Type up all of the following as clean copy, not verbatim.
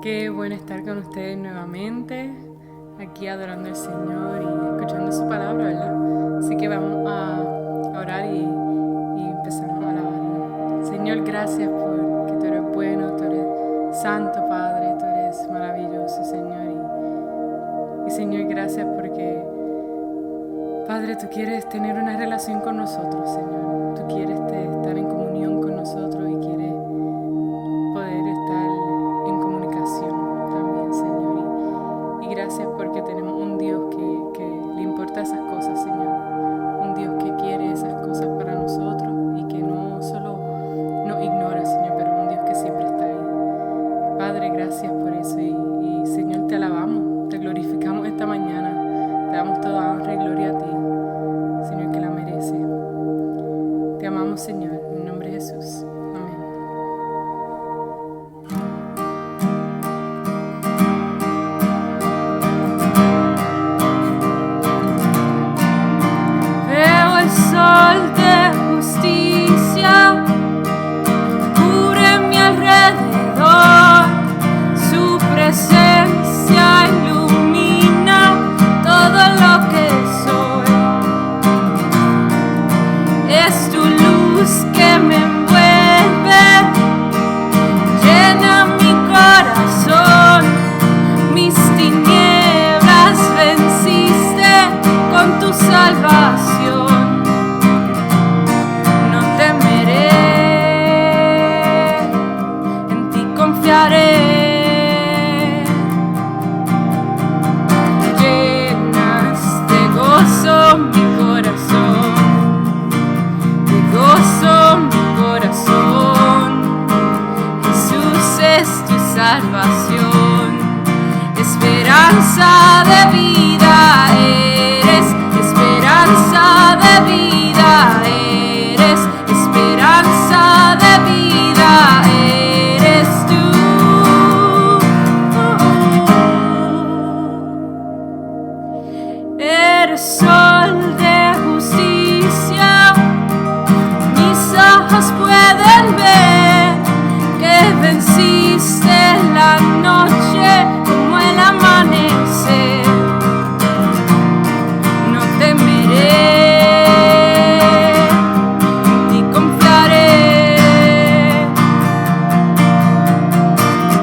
Qué bueno estar con ustedes nuevamente, aquí adorando al Señor y escuchando su palabra, ¿verdad? Así que vamos a orar y empezamos a alabar. Señor, gracias porque tú eres bueno, tú eres santo, Padre, tú eres maravilloso, Señor. Y Señor, gracias porque, Padre, tú quieres tener una relación con nosotros, Señor. Tú quieres estar en comunión con nosotros y quieres poder estar en comunicación también, Señor. Y gracias porque tenemos un Dios que le importa esas cosas, Señor. Un Dios que quiere esas cosas para nosotros y que no solo nos ignora, Señor, pero un Dios que siempre está ahí. Padre, gracias por eso y Señor, te alabamos, te glorificamos esta mañana. Te damos toda honra y gloria a ti, Señor, que la merece. Te amamos, Señor, en el nombre de Jesús. Amén. Veo el sol de justicia, cubre mi alrededor, su presencia ilumina todo lo que soy. Es tu luz que me envuelve, llena mi corazón. Mis tinieblas venciste con tu salvación. No temeré, en ti confiaré. Salvación, esperanza de vida eres, esperanza de vida eres, esperanza de vida eres tú. Eres sol de justicia, mis ojos pueden ver que venciste la noche como el amanecer. No temeré, ni confiaré.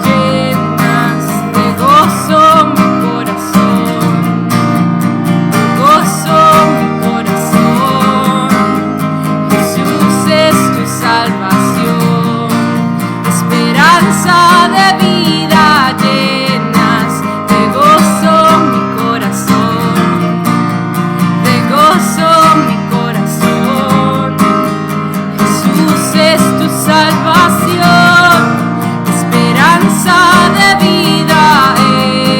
Llenas de gozo mi corazón, de gozo mi corazón. Jesús es tu salvación, esperanza de vida, llenas de gozo mi corazón, de gozo mi corazón. Jesús es tu salvación, esperanza de vida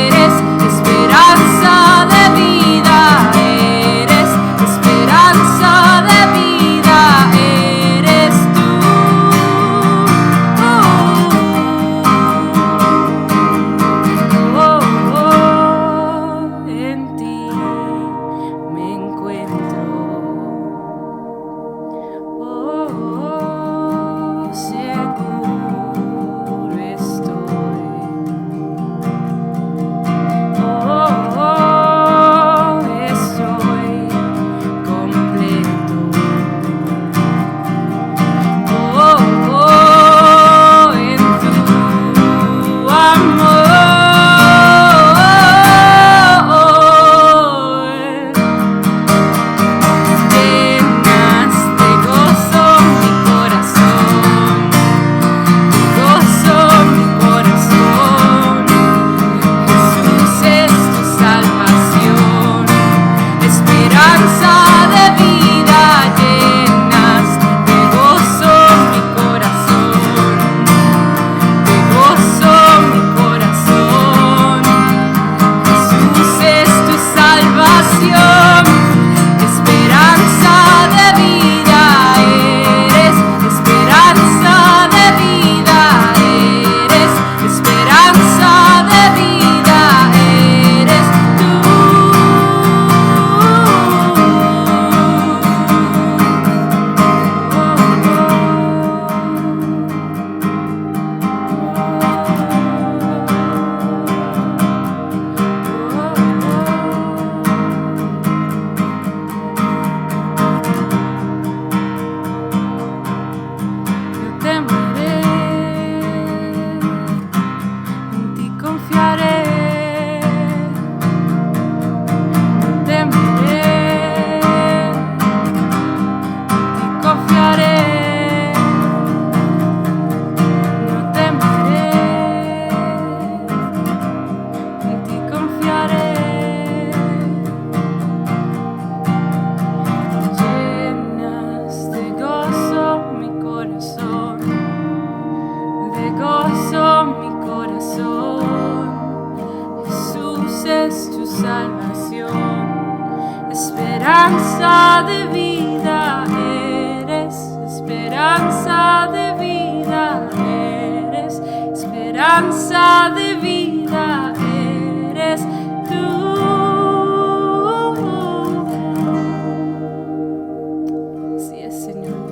eres, esperanza de vida eres, esperanza de vida eres tú. En ti me encuentro, seguro estoy, estoy completo, en tu amor. esperanza de vida eres, esperanza de vida eres, esperanza de vida eres tú. Así es, Señor.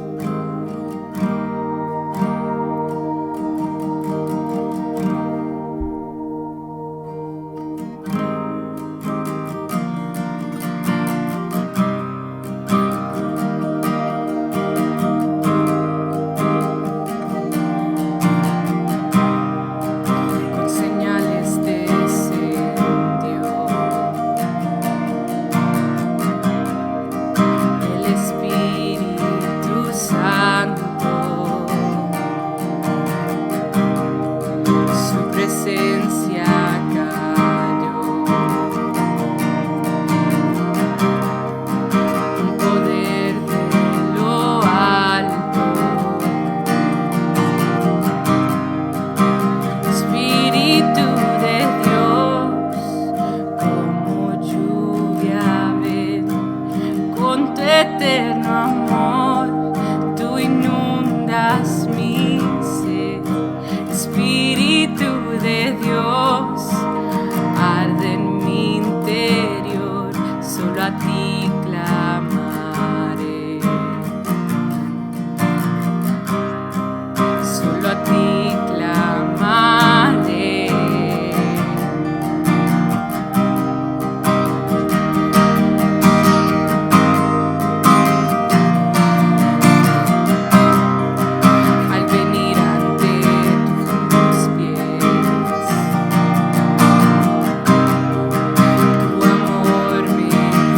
Eterno amor, tú inundas mi ser, Espíritu de Dios, arde en mi interior, solo a ti clamaré, solo a ti clamaré.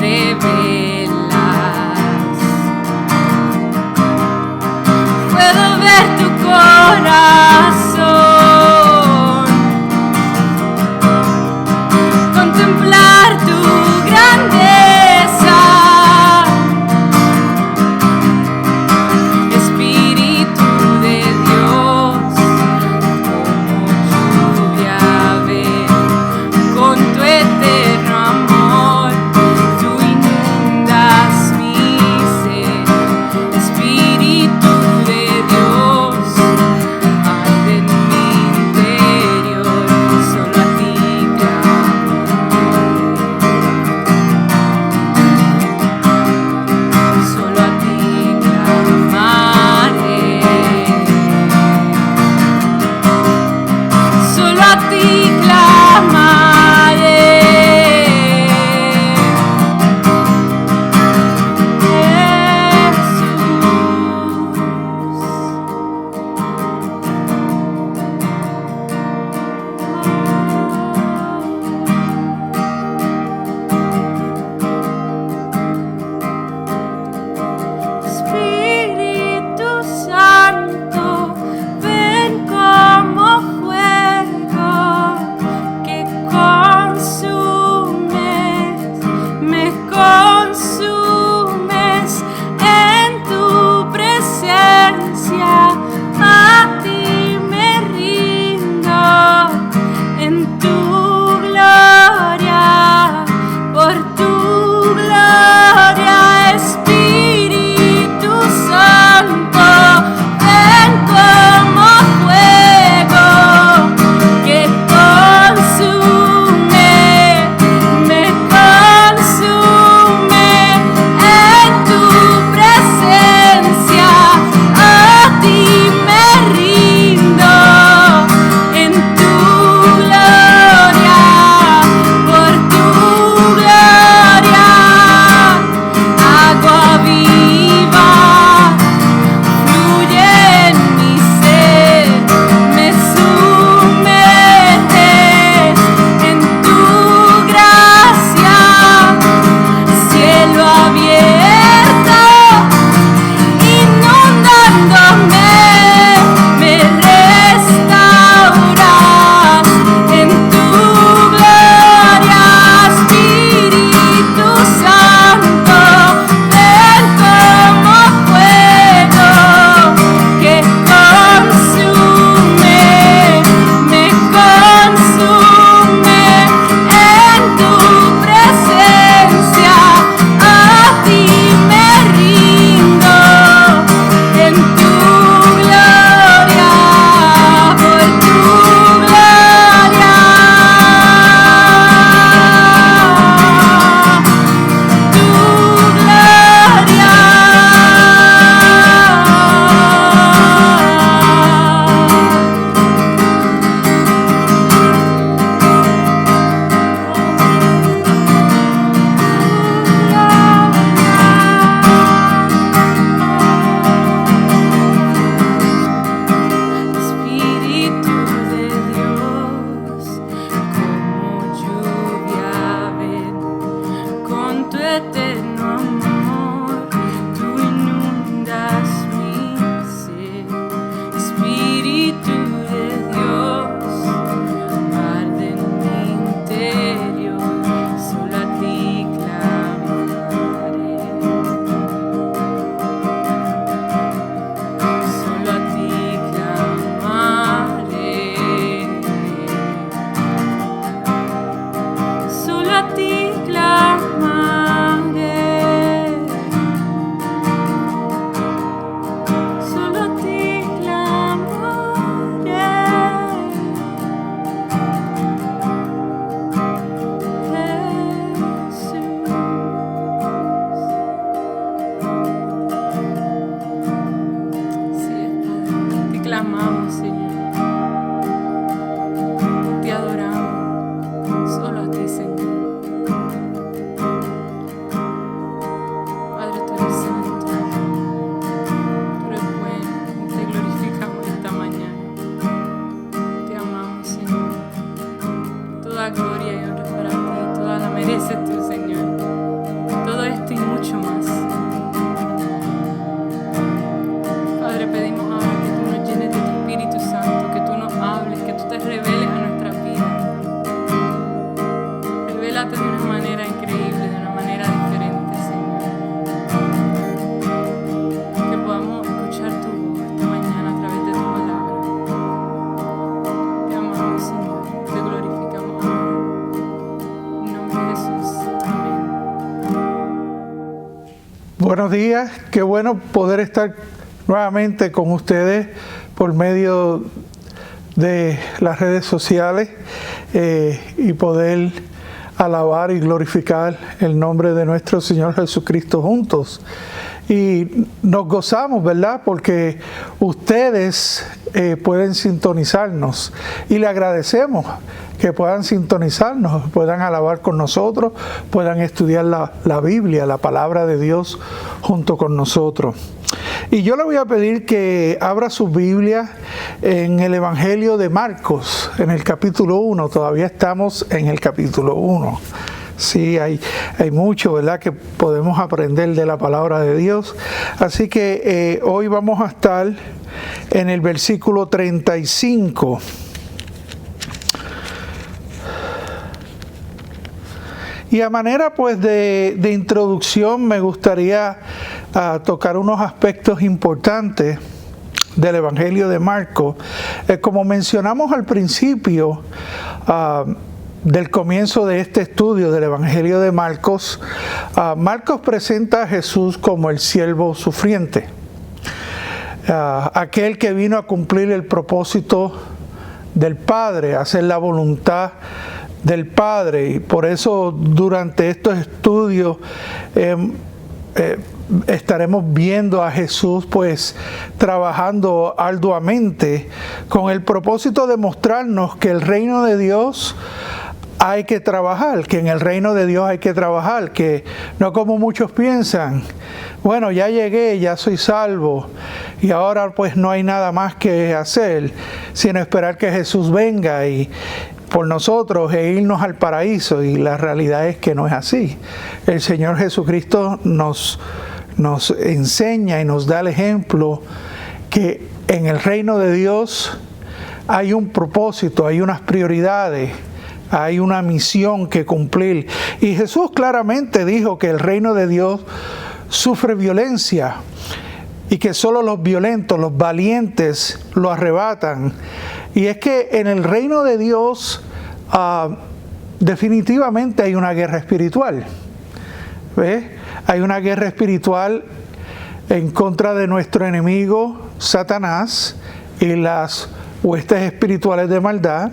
Baby. Buenos días, qué bueno poder estar nuevamente con ustedes por medio de las redes sociales y poder alabar y glorificar el nombre de nuestro Señor Jesucristo juntos. Y nos gozamos, ¿verdad? Porque ustedes pueden sintonizarnos y le agradecemos que puedan sintonizarnos, puedan alabar con nosotros, puedan estudiar la Biblia, la palabra de Dios junto con nosotros. Y yo le voy a pedir que abra su Biblia en el Evangelio de Marcos, en el capítulo 1, todavía estamos en el capítulo 1. Sí, hay mucho, ¿verdad?, que podemos aprender de la palabra de Dios. Así que hoy vamos a estar en el versículo 35. Y a manera pues de introducción me gustaría tocar unos aspectos importantes del Evangelio de Marcos. Como mencionamos al principio del comienzo de este estudio del Evangelio de Marcos, Marcos presenta a Jesús como el siervo sufriente, aquel que vino a cumplir el propósito del Padre, a hacer la voluntad del Padre. Y por eso durante estos estudios estaremos viendo a Jesús pues trabajando arduamente con el propósito de mostrarnos que el reino de Dios hay que trabajar, que en el reino de Dios hay que trabajar, que no como muchos piensan, bueno, ya llegué, ya soy salvo y ahora pues no hay nada más que hacer sino esperar que Jesús venga y por nosotros e irnos al paraíso. Y la realidad es que no es así. El Señor Jesucristo nos enseña y nos da el ejemplo que en el reino de Dios hay un propósito, hay unas prioridades, hay una misión que cumplir. Y Jesús claramente dijo que el reino de Dios sufre violencia y que solo los violentos, los valientes lo arrebatan. Y es que en el reino de Dios definitivamente hay una guerra espiritual. ¿Ves? Hay una guerra espiritual en contra de nuestro enemigo Satanás y las huestes espirituales de maldad.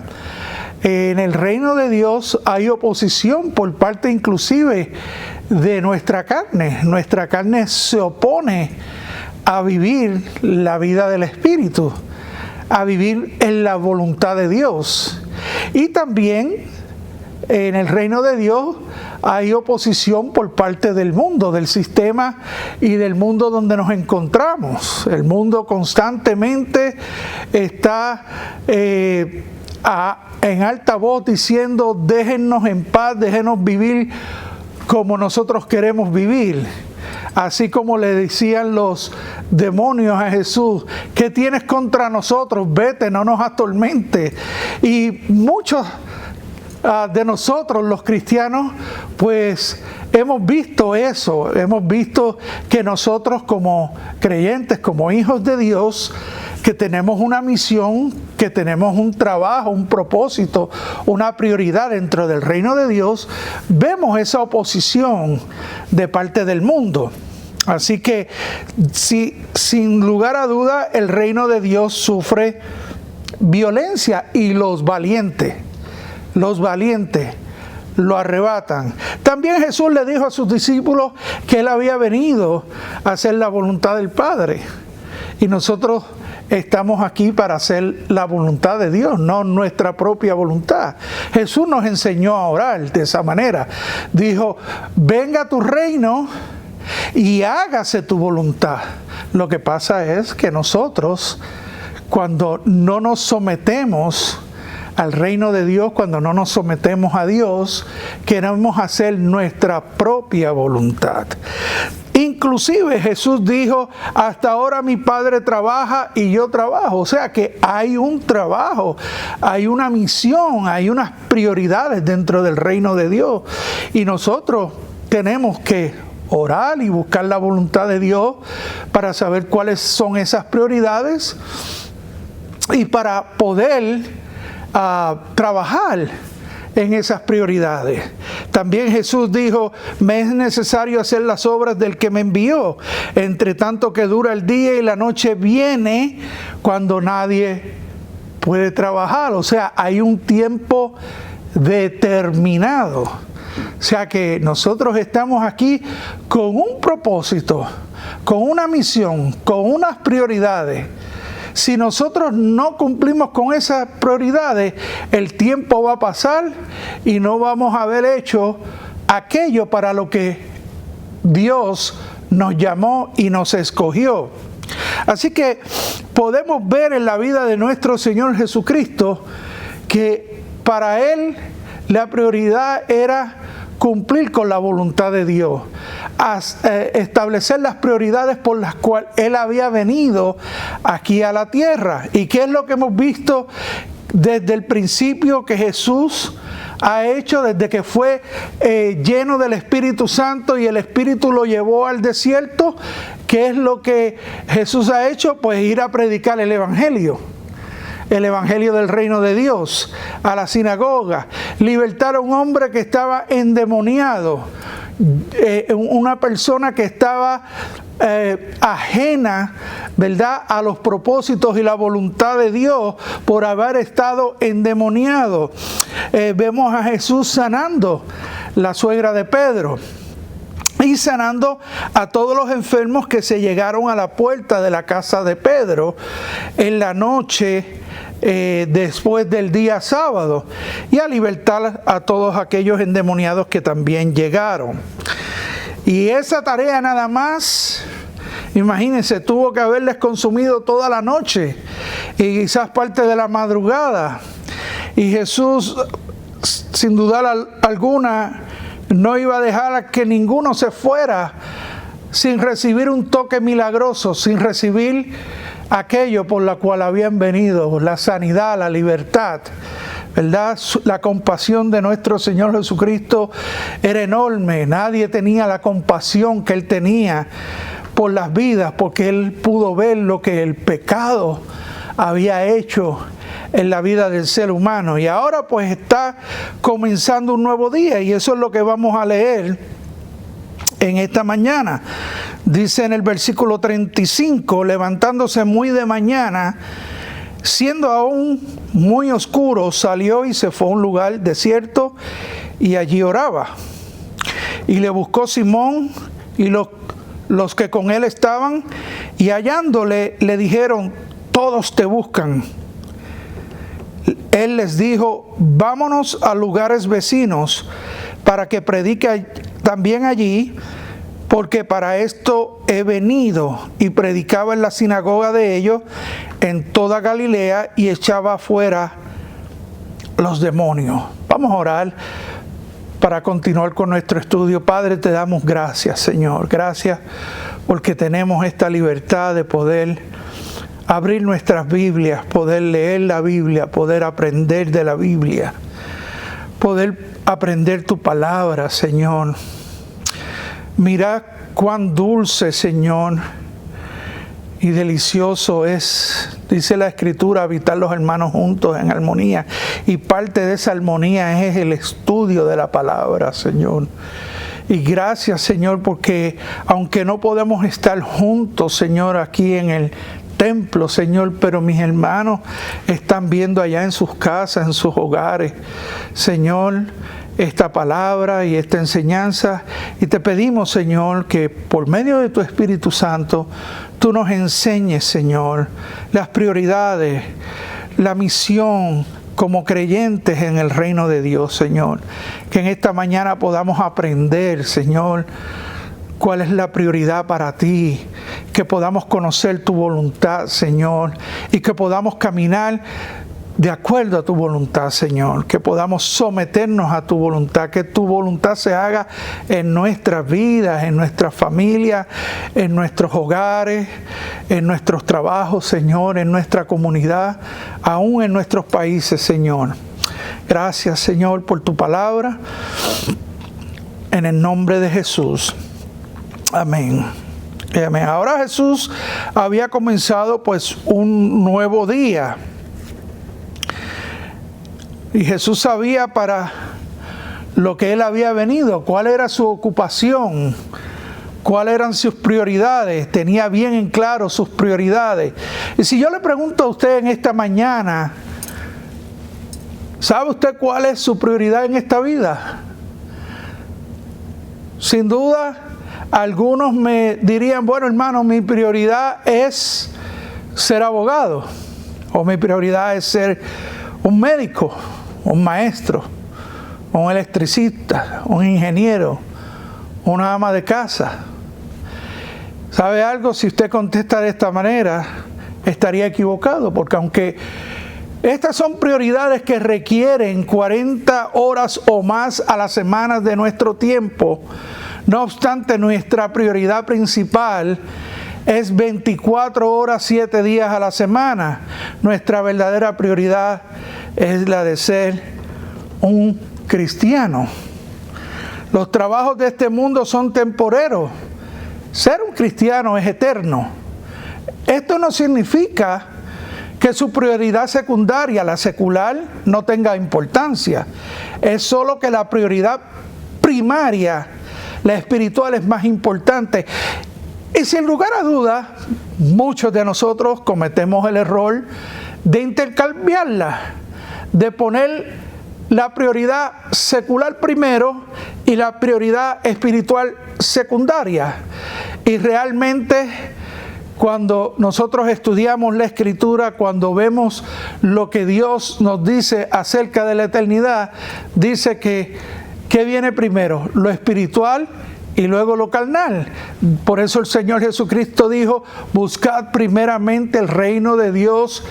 En el reino de Dios hay oposición por parte inclusive de nuestra carne. Nuestra carne se opone a vivir la vida del Espíritu, a vivir en la voluntad de Dios. Y también en el reino de Dios hay oposición por parte del mundo, del sistema y del mundo donde nos encontramos. El mundo constantemente está en alta voz diciendo: déjennos en paz, déjenos vivir como nosotros queremos vivir. Así como le decían los demonios a Jesús: ¿qué tienes contra nosotros? Vete, no nos atormentes. Y muchos de nosotros los cristianos pues hemos visto eso, hemos visto que nosotros como creyentes, como hijos de Dios, que tenemos una misión, que tenemos un trabajo, un propósito, una prioridad dentro del reino de Dios, vemos esa oposición de parte del mundo. Así que sin lugar a duda el reino de Dios sufre violencia y los valientes lo arrebatan. También Jesús le dijo a sus discípulos que Él había venido a hacer la voluntad del Padre. Y nosotros estamos aquí para hacer la voluntad de Dios, no nuestra propia voluntad. Jesús nos enseñó a orar de esa manera. Dijo: venga tu reino y hágase tu voluntad. Lo que pasa es que nosotros, cuando no nos sometemos al reino de Dios, cuando no nos sometemos a Dios, queremos hacer nuestra propia voluntad. Inclusive Jesús dijo: hasta ahora mi Padre trabaja y yo trabajo. O sea que hay un trabajo, hay una misión, hay unas prioridades dentro del reino de Dios. Y nosotros tenemos que orar y buscar la voluntad de Dios para saber cuáles son esas prioridades y para poder trabajar en esas prioridades. También Jesús dijo, me es necesario hacer las obras del que me envió, entre tanto que dura el día y la noche viene cuando nadie puede trabajar. O sea, hay un tiempo determinado. O sea que nosotros estamos aquí con un propósito, con una misión, con unas prioridades. Si nosotros no cumplimos con esas prioridades, el tiempo va a pasar y no vamos a haber hecho aquello para lo que Dios nos llamó y nos escogió. Así que podemos ver en la vida de nuestro Señor Jesucristo que para Él la prioridad era cumplir con la voluntad de Dios, establecer las prioridades por las cuales Él había venido aquí a la tierra. ¿Y qué es lo que hemos visto desde el principio que Jesús ha hecho, desde que fue lleno del Espíritu Santo y el Espíritu lo llevó al desierto? ¿Qué es lo que Jesús ha hecho? Pues ir a predicar el Evangelio del reino de Dios, a la sinagoga, libertar a un hombre que estaba endemoniado, una persona que estaba ajena, ¿verdad?, a los propósitos y la voluntad de Dios por haber estado endemoniado. Vemos a Jesús sanando la suegra de Pedro y sanando a todos los enfermos que se llegaron a la puerta de la casa de Pedro en la noche después del día sábado, y a libertar a todos aquellos endemoniados que también llegaron. Y esa tarea nada más, imagínense, tuvo que haberles consumido toda la noche y quizás parte de la madrugada. Y Jesús, sin dudar alguna, no iba a dejar a que ninguno se fuera sin recibir un toque milagroso, sin recibir aquello por la cual habían venido, la sanidad, la libertad, ¿verdad? La compasión de nuestro Señor Jesucristo era enorme. Nadie tenía la compasión que Él tenía por las vidas, porque Él pudo ver lo que el pecado había hecho en la vida del ser humano. Y ahora pues está comenzando un nuevo día, y eso es lo que vamos a leer en esta mañana. Dice en el versículo 35, levantándose muy de mañana, siendo aún muy oscuro, salió y se fue a un lugar desierto y allí oraba. Y le buscó Simón y los que con él estaban, y hallándole le dijeron, todos te buscan. Él les dijo, vámonos a lugares vecinos para que predique también allí, porque para esto he venido. Y predicaba en la sinagoga de ellos en toda Galilea y echaba fuera los demonios. Vamos a orar para continuar con nuestro estudio. Padre, te damos gracias, Señor. Gracias porque tenemos esta libertad de poder abrir nuestras Biblias, poder leer la Biblia, poder aprender de la Biblia, poder aprender tu palabra, Señor. Mira cuán dulce, Señor, y delicioso es, dice la Escritura, habitar los hermanos juntos en armonía. Y parte de esa armonía es el estudio de la palabra, Señor. Y gracias, Señor, porque aunque no podemos estar juntos, Señor, aquí en el templo, Señor, pero mis hermanos están viendo allá en sus casas, en sus hogares, Señor, esta palabra y esta enseñanza, y te pedimos, Señor, que por medio de tu Espíritu Santo tú nos enseñes, Señor, las prioridades, la misión como creyentes en el reino de Dios, Señor. Que en esta mañana podamos aprender, Señor, cuál es la prioridad para ti, que podamos conocer tu voluntad, Señor, y que podamos caminar de acuerdo a tu voluntad, Señor, que podamos someternos a tu voluntad, que tu voluntad se haga en nuestras vidas, en nuestras familias, en nuestros hogares, en nuestros trabajos, Señor, en nuestra comunidad, aún en nuestros países, Señor. Gracias, Señor, por tu palabra, en el nombre de Jesús. Amén. Amén. Ahora Jesús había comenzado pues un nuevo día. Y Jesús sabía para lo que Él había venido, cuál era su ocupación, cuáles eran sus prioridades, tenía bien en claro sus prioridades. Y si yo le pregunto a usted en esta mañana, ¿sabe usted cuál es su prioridad en esta vida? Sin duda, algunos me dirían, bueno hermano, mi prioridad es ser abogado, o mi prioridad es ser un médico, un maestro, un electricista, un ingeniero, una ama de casa. ¿Sabe algo? Si usted contesta de esta manera, estaría equivocado, porque aunque estas son prioridades que requieren 40 horas o más a la semana de nuestro tiempo, no obstante, nuestra prioridad principal es 24 horas, 7 días a la semana. Nuestra verdadera prioridad es la de ser un cristiano. Los trabajos de este mundo son temporeros. Ser un cristiano es eterno. Esto no significa que su prioridad secundaria, la secular, no tenga importancia. Es solo que la prioridad primaria, la espiritual, es más importante. Y sin lugar a dudas, muchos de nosotros cometemos el error de intercambiarla, de poner la prioridad secular primero y la prioridad espiritual secundaria. Y realmente, cuando nosotros estudiamos la Escritura, cuando vemos lo que Dios nos dice acerca de la eternidad, dice que ¿qué viene primero? Lo espiritual y luego lo carnal. Por eso el Señor Jesucristo dijo, buscad primeramente el reino de Dios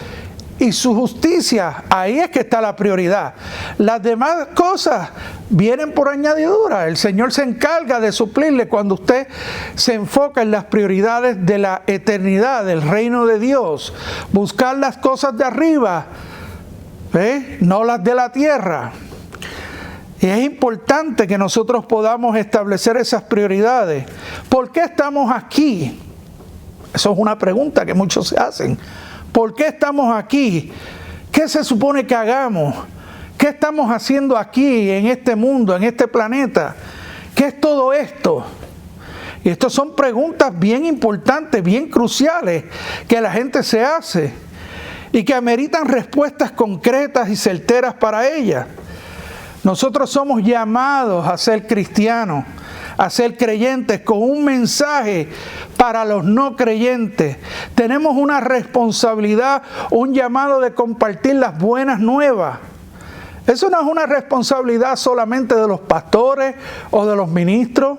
y su justicia. Ahí es que está la prioridad. Las demás cosas vienen por añadidura. El Señor se encarga de suplirle cuando usted se enfoca en las prioridades de la eternidad, del reino de Dios. Buscar las cosas de arriba, no las de la tierra. Y es importante que nosotros podamos establecer esas prioridades. ¿Por qué estamos aquí? Eso es una pregunta que muchos se hacen. ¿Por qué estamos aquí? ¿Qué se supone que hagamos? ¿Qué estamos haciendo aquí en este mundo, en este planeta? ¿Qué es todo esto? Y estas son preguntas bien importantes, bien cruciales que la gente se hace y que ameritan respuestas concretas y certeras para ellas. Nosotros somos llamados a ser cristianos, a ser creyentes con un mensaje para los no creyentes. Tenemos una responsabilidad, un llamado de compartir las buenas nuevas. Eso no es una responsabilidad solamente de los pastores o de los ministros.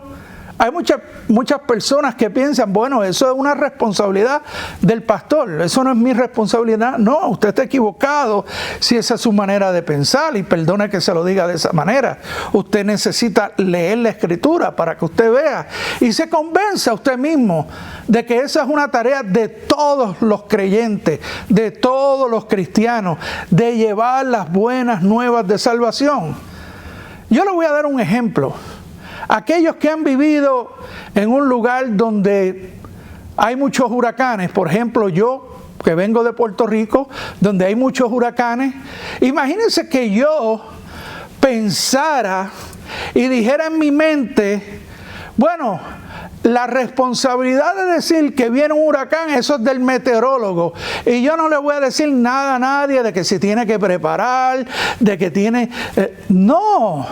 Hay muchas personas que piensan, bueno, eso es una responsabilidad del pastor, eso no es mi responsabilidad. No, usted está equivocado si esa es su manera de pensar, y perdone que se lo diga de esa manera. Usted necesita leer la Escritura para que usted vea y se convenza usted mismo de que esa es una tarea de todos los creyentes, de todos los cristianos, de llevar las buenas nuevas de salvación. Yo le voy a dar un ejemplo. Aquellos que han vivido en un lugar donde hay muchos huracanes, por ejemplo, yo que vengo de Puerto Rico, donde hay muchos huracanes, imagínense que yo pensara y dijera en mi mente, bueno, la responsabilidad de decir que viene un huracán, eso es del meteorólogo. Y yo no le voy a decir nada a nadie de que se tiene que preparar, de que tiene... no.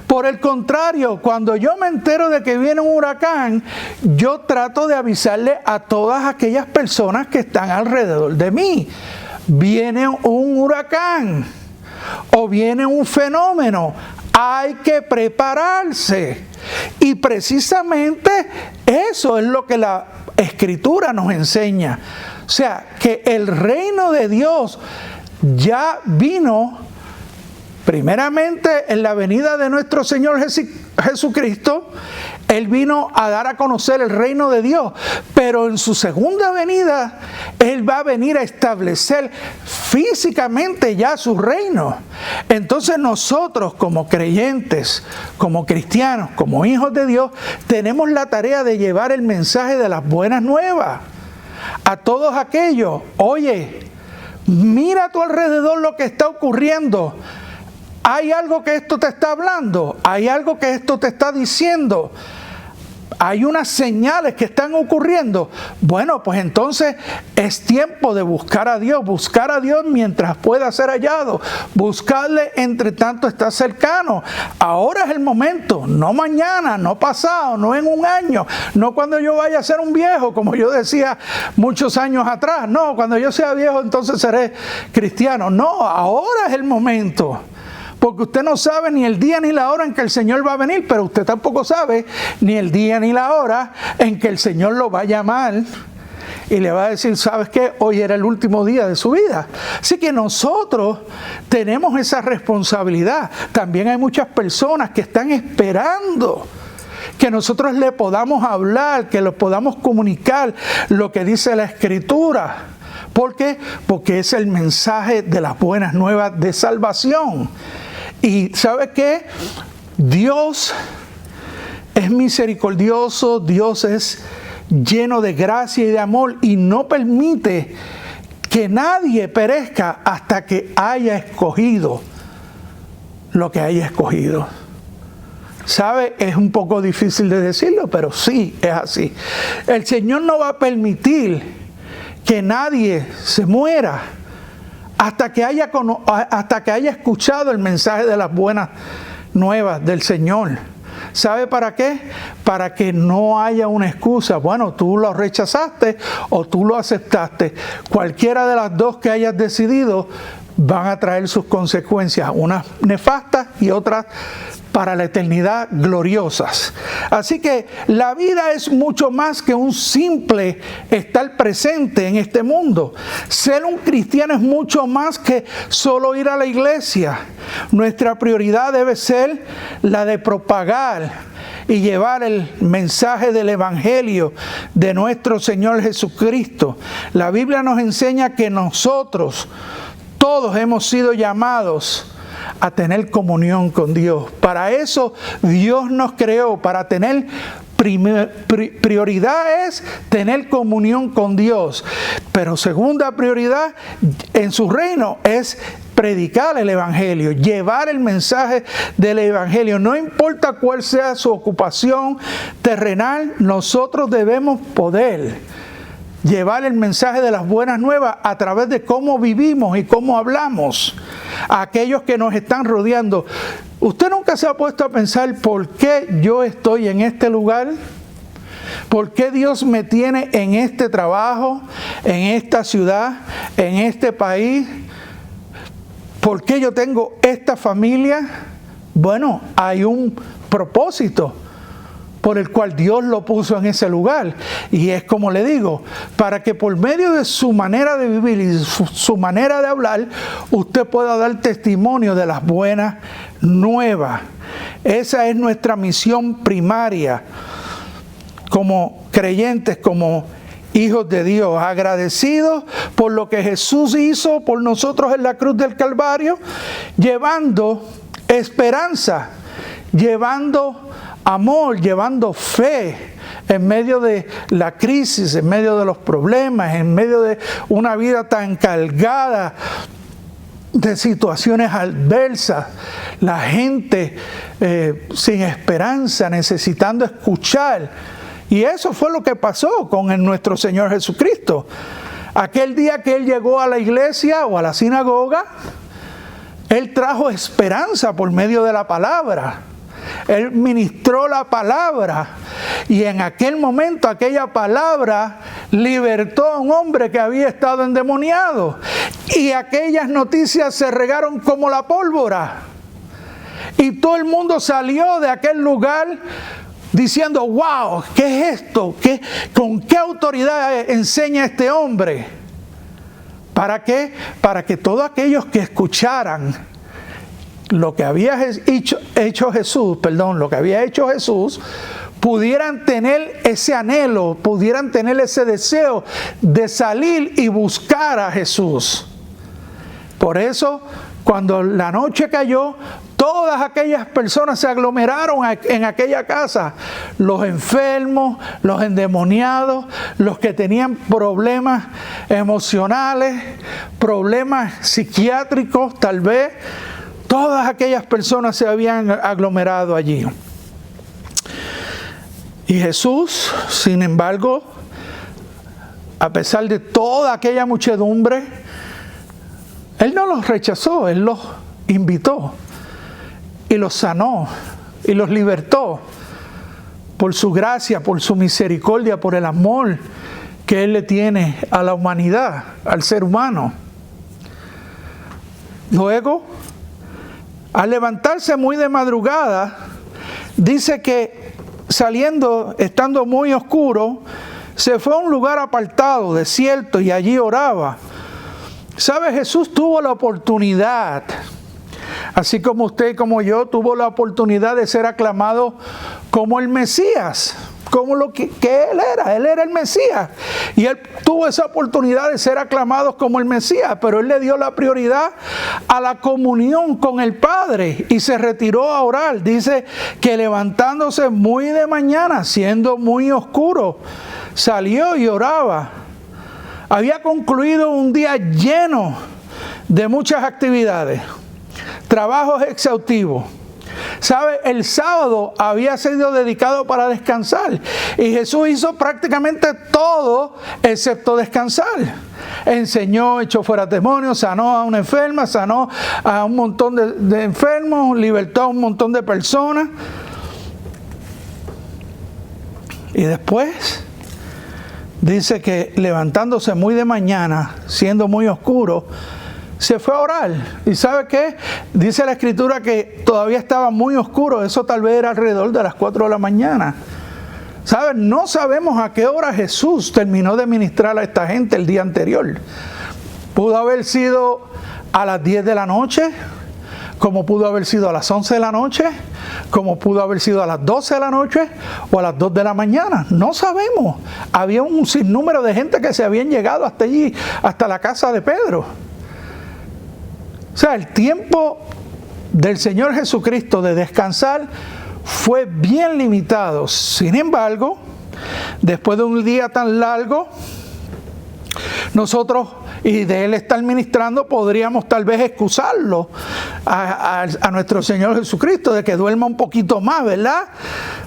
Por el contrario, cuando yo me entero de que viene un huracán, yo trato de avisarle a todas aquellas personas que están alrededor de mí. Viene un huracán o viene un fenómeno. Hay que prepararse. Y precisamente eso es lo que la Escritura nos enseña. O sea, que el reino de Dios ya vino primeramente en la venida de nuestro Señor Jesucristo. Él vino a dar a conocer el reino de Dios, pero en su segunda venida Él va a venir a establecer físicamente ya su reino. Entonces nosotros como creyentes, como cristianos, como hijos de Dios, tenemos la tarea de llevar el mensaje de las buenas nuevas a todos aquellos. Oye, Mira a tu alrededor lo que está ocurriendo. ¿Hay algo que esto te está hablando? ¿Hay algo que esto te está diciendo? ¿Hay unas señales que están ocurriendo? Bueno, pues entonces es tiempo de buscar a Dios mientras pueda ser hallado, buscarle entre tanto está cercano. Ahora es el momento, no mañana, no pasado, no en un año, no cuando yo vaya a ser un viejo, como yo decía muchos años atrás, no, cuando yo sea viejo entonces seré cristiano. No, ahora es el momento. Porque usted no sabe ni el día ni la hora en que el Señor va a venir, pero usted tampoco sabe ni el día ni la hora en que el Señor lo va a llamar y le va a decir, ¿sabes qué? Hoy era el último día de su vida. Así que nosotros tenemos esa responsabilidad. También hay muchas personas que están esperando que nosotros le podamos hablar, que le podamos comunicar lo que dice la Escritura. ¿Por qué? Porque es el mensaje de las buenas nuevas de salvación. Y ¿sabe qué? Dios es misericordioso, Dios es lleno de gracia y de amor y no permite que nadie perezca hasta que haya escogido lo que haya escogido. ¿Sabe? Es un poco difícil de decirlo, pero sí, es así. El Señor no va a permitir que nadie se muera hasta que haya escuchado el mensaje de las buenas nuevas del Señor. ¿Sabe para qué? Para que no haya una excusa. Bueno, tú lo rechazaste o tú lo aceptaste. Cualquiera de las dos que hayas decidido van a traer sus consecuencias, unas nefastas y otras para la eternidad gloriosas. Así que la vida es mucho más que un simple estar presente en este mundo. Ser un cristiano es mucho más que solo ir a la iglesia. Nuestra prioridad debe ser la de propagar y llevar el mensaje del Evangelio de nuestro Señor Jesucristo. La Biblia nos enseña que nosotros todos hemos sido llamados a tener comunión con Dios. Para eso Dios nos creó, para tener prioridad es tener comunión con Dios. Pero segunda prioridad en su reino es predicar el Evangelio, llevar el mensaje del Evangelio. No importa cuál sea su ocupación terrenal, nosotros debemos poder llevar el mensaje de las buenas nuevas a través de cómo vivimos y cómo hablamos a aquellos que nos están rodeando. ¿Usted nunca se ha puesto a pensar por qué yo estoy en este lugar? ¿Por qué Dios me tiene en este trabajo, en esta ciudad, en este país? ¿Por qué yo tengo esta familia? Bueno, hay un propósito por el cual Dios lo puso en ese lugar. Y es como le digo, para que por medio de su manera de vivir y su manera de hablar, usted pueda dar testimonio de las buenas nuevas. Esa es nuestra misión primaria como creyentes, como hijos de Dios, agradecidos por lo que Jesús hizo por nosotros en la cruz del Calvario, llevando esperanza, llevando amor, llevando fe en medio de la crisis, en medio de los problemas, en medio de una vida tan cargada de situaciones adversas, la gente sin esperanza, necesitando escuchar. Y eso fue lo que pasó con nuestro Señor Jesucristo. Aquel día que Él llegó a la iglesia o a la sinagoga, Él trajo esperanza por medio de la palabra. Él ministró la palabra y en aquel momento aquella palabra libertó a un hombre que había estado endemoniado y aquellas noticias se regaron como la pólvora y todo el mundo salió de aquel lugar diciendo, wow, ¿qué es esto? ¿Con qué autoridad enseña este hombre? ¿Para qué? Para que todos aquellos que escucharan lo que había hecho Jesús, pudieran tener ese anhelo, pudieran tener ese deseo de salir y buscar a Jesús. Por eso, cuando la noche cayó, todas aquellas personas se aglomeraron en aquella casa. Los enfermos, los endemoniados, los que tenían problemas emocionales, problemas psiquiátricos, tal vez todas aquellas personas se habían aglomerado allí. Y Jesús, sin embargo, a pesar de toda aquella muchedumbre, Él no los rechazó, Él los invitó y los sanó y los libertó por su gracia, por su misericordia, por el amor que Él le tiene a la humanidad, al ser humano. Luego, al levantarse muy de madrugada, dice que saliendo, estando muy oscuro, se fue a un lugar apartado, desierto, y allí oraba. ¿Sabe? Jesús tuvo la oportunidad, así como usted y como yo, tuvo la oportunidad de ser aclamado como el Mesías, como lo que Él era el Mesías. Y Él tuvo esa oportunidad de ser aclamado como el Mesías, pero Él le dio la prioridad a la comunión con el Padre y se retiró a orar. Dice que levantándose muy de mañana, siendo muy oscuro, salió y oraba. Había concluido un día lleno de muchas actividades, trabajos exhaustivos. ¿Sabe? El sábado había sido dedicado para descansar y Jesús hizo prácticamente todo excepto descansar. Enseñó, echó fuera demonios, sanó a una enferma, sanó a un montón de enfermos, libertó a un montón de personas. Y después dice que levantándose muy de mañana, siendo muy oscuro, se fue a orar. ¿Y sabe qué? Dice la Escritura que todavía estaba muy oscuro. Eso tal vez era alrededor de las 4 de la mañana. ¿Sabe? No sabemos a qué hora Jesús terminó de ministrar a esta gente el día anterior. Pudo haber sido a las 10 de la noche, como pudo haber sido a las 11 de la noche, como pudo haber sido a las 12 de la noche o a las 2 de la mañana. No sabemos. Había un sinnúmero de gente que se habían llegado hasta allí, hasta la casa de Pedro. O sea, el tiempo del Señor Jesucristo de descansar fue bien limitado. Sin embargo, después de un día tan largo, nosotros, y de Él estar ministrando, podríamos tal vez excusarlo a nuestro Señor Jesucristo de que duerma un poquito más, ¿verdad?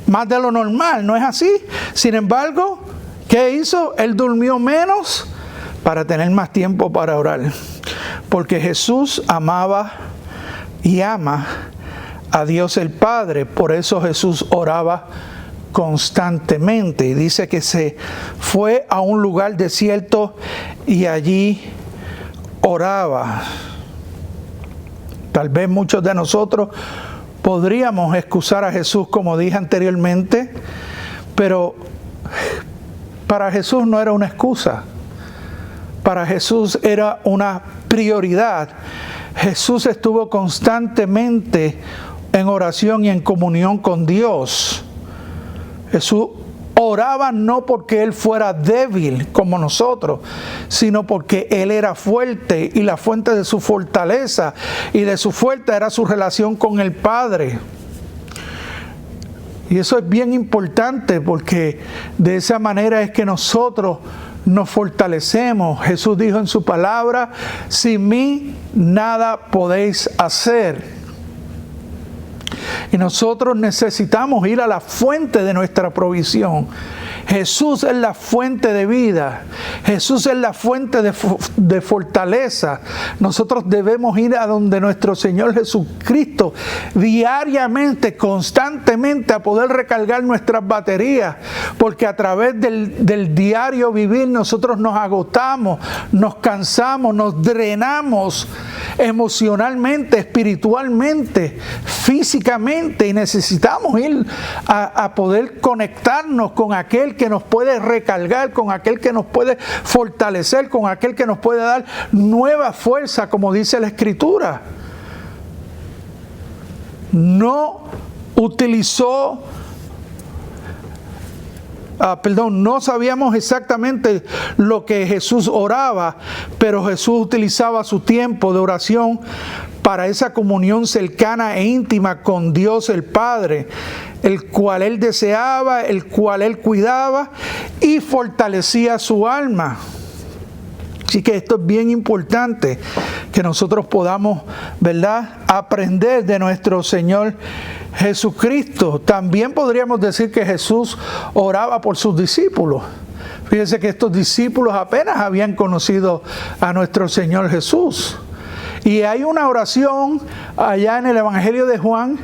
Más de lo normal, ¿no es así? Sin embargo, ¿qué hizo? Él durmió menos para tener más tiempo para orar. Porque Jesús amaba y ama a Dios el Padre. Por eso Jesús oraba constantemente. Y dice que se fue a un lugar desierto y allí oraba. Tal vez muchos de nosotros podríamos excusar a Jesús, como dije anteriormente, pero para Jesús no era una excusa. Para Jesús era una prioridad. Jesús estuvo constantemente en oración y en comunión con Dios. Jesús oraba no porque Él fuera débil como nosotros, sino porque Él era fuerte y la fuente de su fortaleza y de su fuerza era su relación con el Padre. Y eso es bien importante porque de esa manera es que nosotros nos fortalecemos. Jesús dijo en su palabra: sin mí nada podéis hacer. Y nosotros necesitamos ir a la fuente de nuestra provisión. Jesús es la fuente de vida. Jesús es la fuente de fortaleza. Nosotros debemos ir a donde nuestro Señor Jesucristo diariamente, constantemente, a poder recargar nuestras baterías. Porque a través del diario vivir nosotros nos agotamos, nos cansamos, nos drenamos emocionalmente, espiritualmente, físicamente, y necesitamos ir a poder conectarnos con aquel que nos puede recargar, con aquel que nos puede fortalecer, con aquel que nos puede dar nueva fuerza, como dice la Escritura. No utilizó no sabíamos exactamente lo que Jesús oraba, pero Jesús utilizaba su tiempo de oración para esa comunión cercana e íntima con Dios el Padre, el cual Él deseaba, el cual Él cuidaba y fortalecía su alma. Así que esto es bien importante, que nosotros podamos, ¿verdad?, aprender de nuestro Señor Jesucristo. También podríamos decir que Jesús oraba por sus discípulos. Fíjense que estos discípulos apenas habían conocido a nuestro Señor Jesús. Y hay una oración allá en el Evangelio de Juan.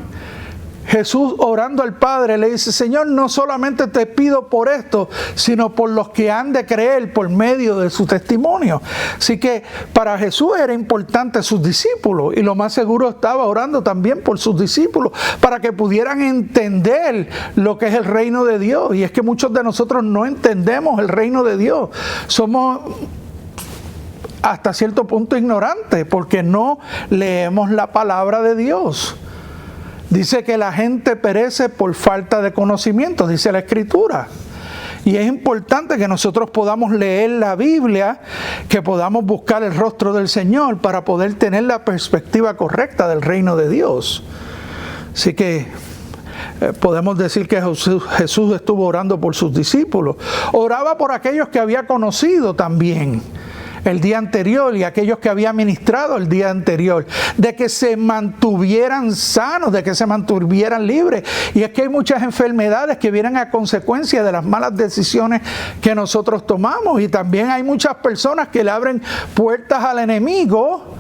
Jesús, orando al Padre, le dice: Señor, no solamente te pido por esto, sino por los que han de creer por medio de su testimonio. Así que para Jesús era importante sus discípulos, y lo más seguro estaba orando también por sus discípulos, para que pudieran entender lo que es el reino de Dios. Y es que muchos de nosotros no entendemos el reino de Dios. Somos hasta cierto punto ignorantes, porque no leemos la palabra de Dios. Dice que la gente perece por falta de conocimiento, dice la Escritura. Y es importante que nosotros podamos leer la Biblia, que podamos buscar el rostro del Señor para poder tener la perspectiva correcta del reino de Dios. Así que podemos decir que Jesús estuvo orando por sus discípulos. Oraba por aquellos que había conocido también el día anterior y aquellos que había ministrado el día anterior, de que se mantuvieran sanos, de que se mantuvieran libres. Y es que hay muchas enfermedades que vienen a consecuencia de las malas decisiones que nosotros tomamos, y también hay muchas personas que le abren puertas al enemigo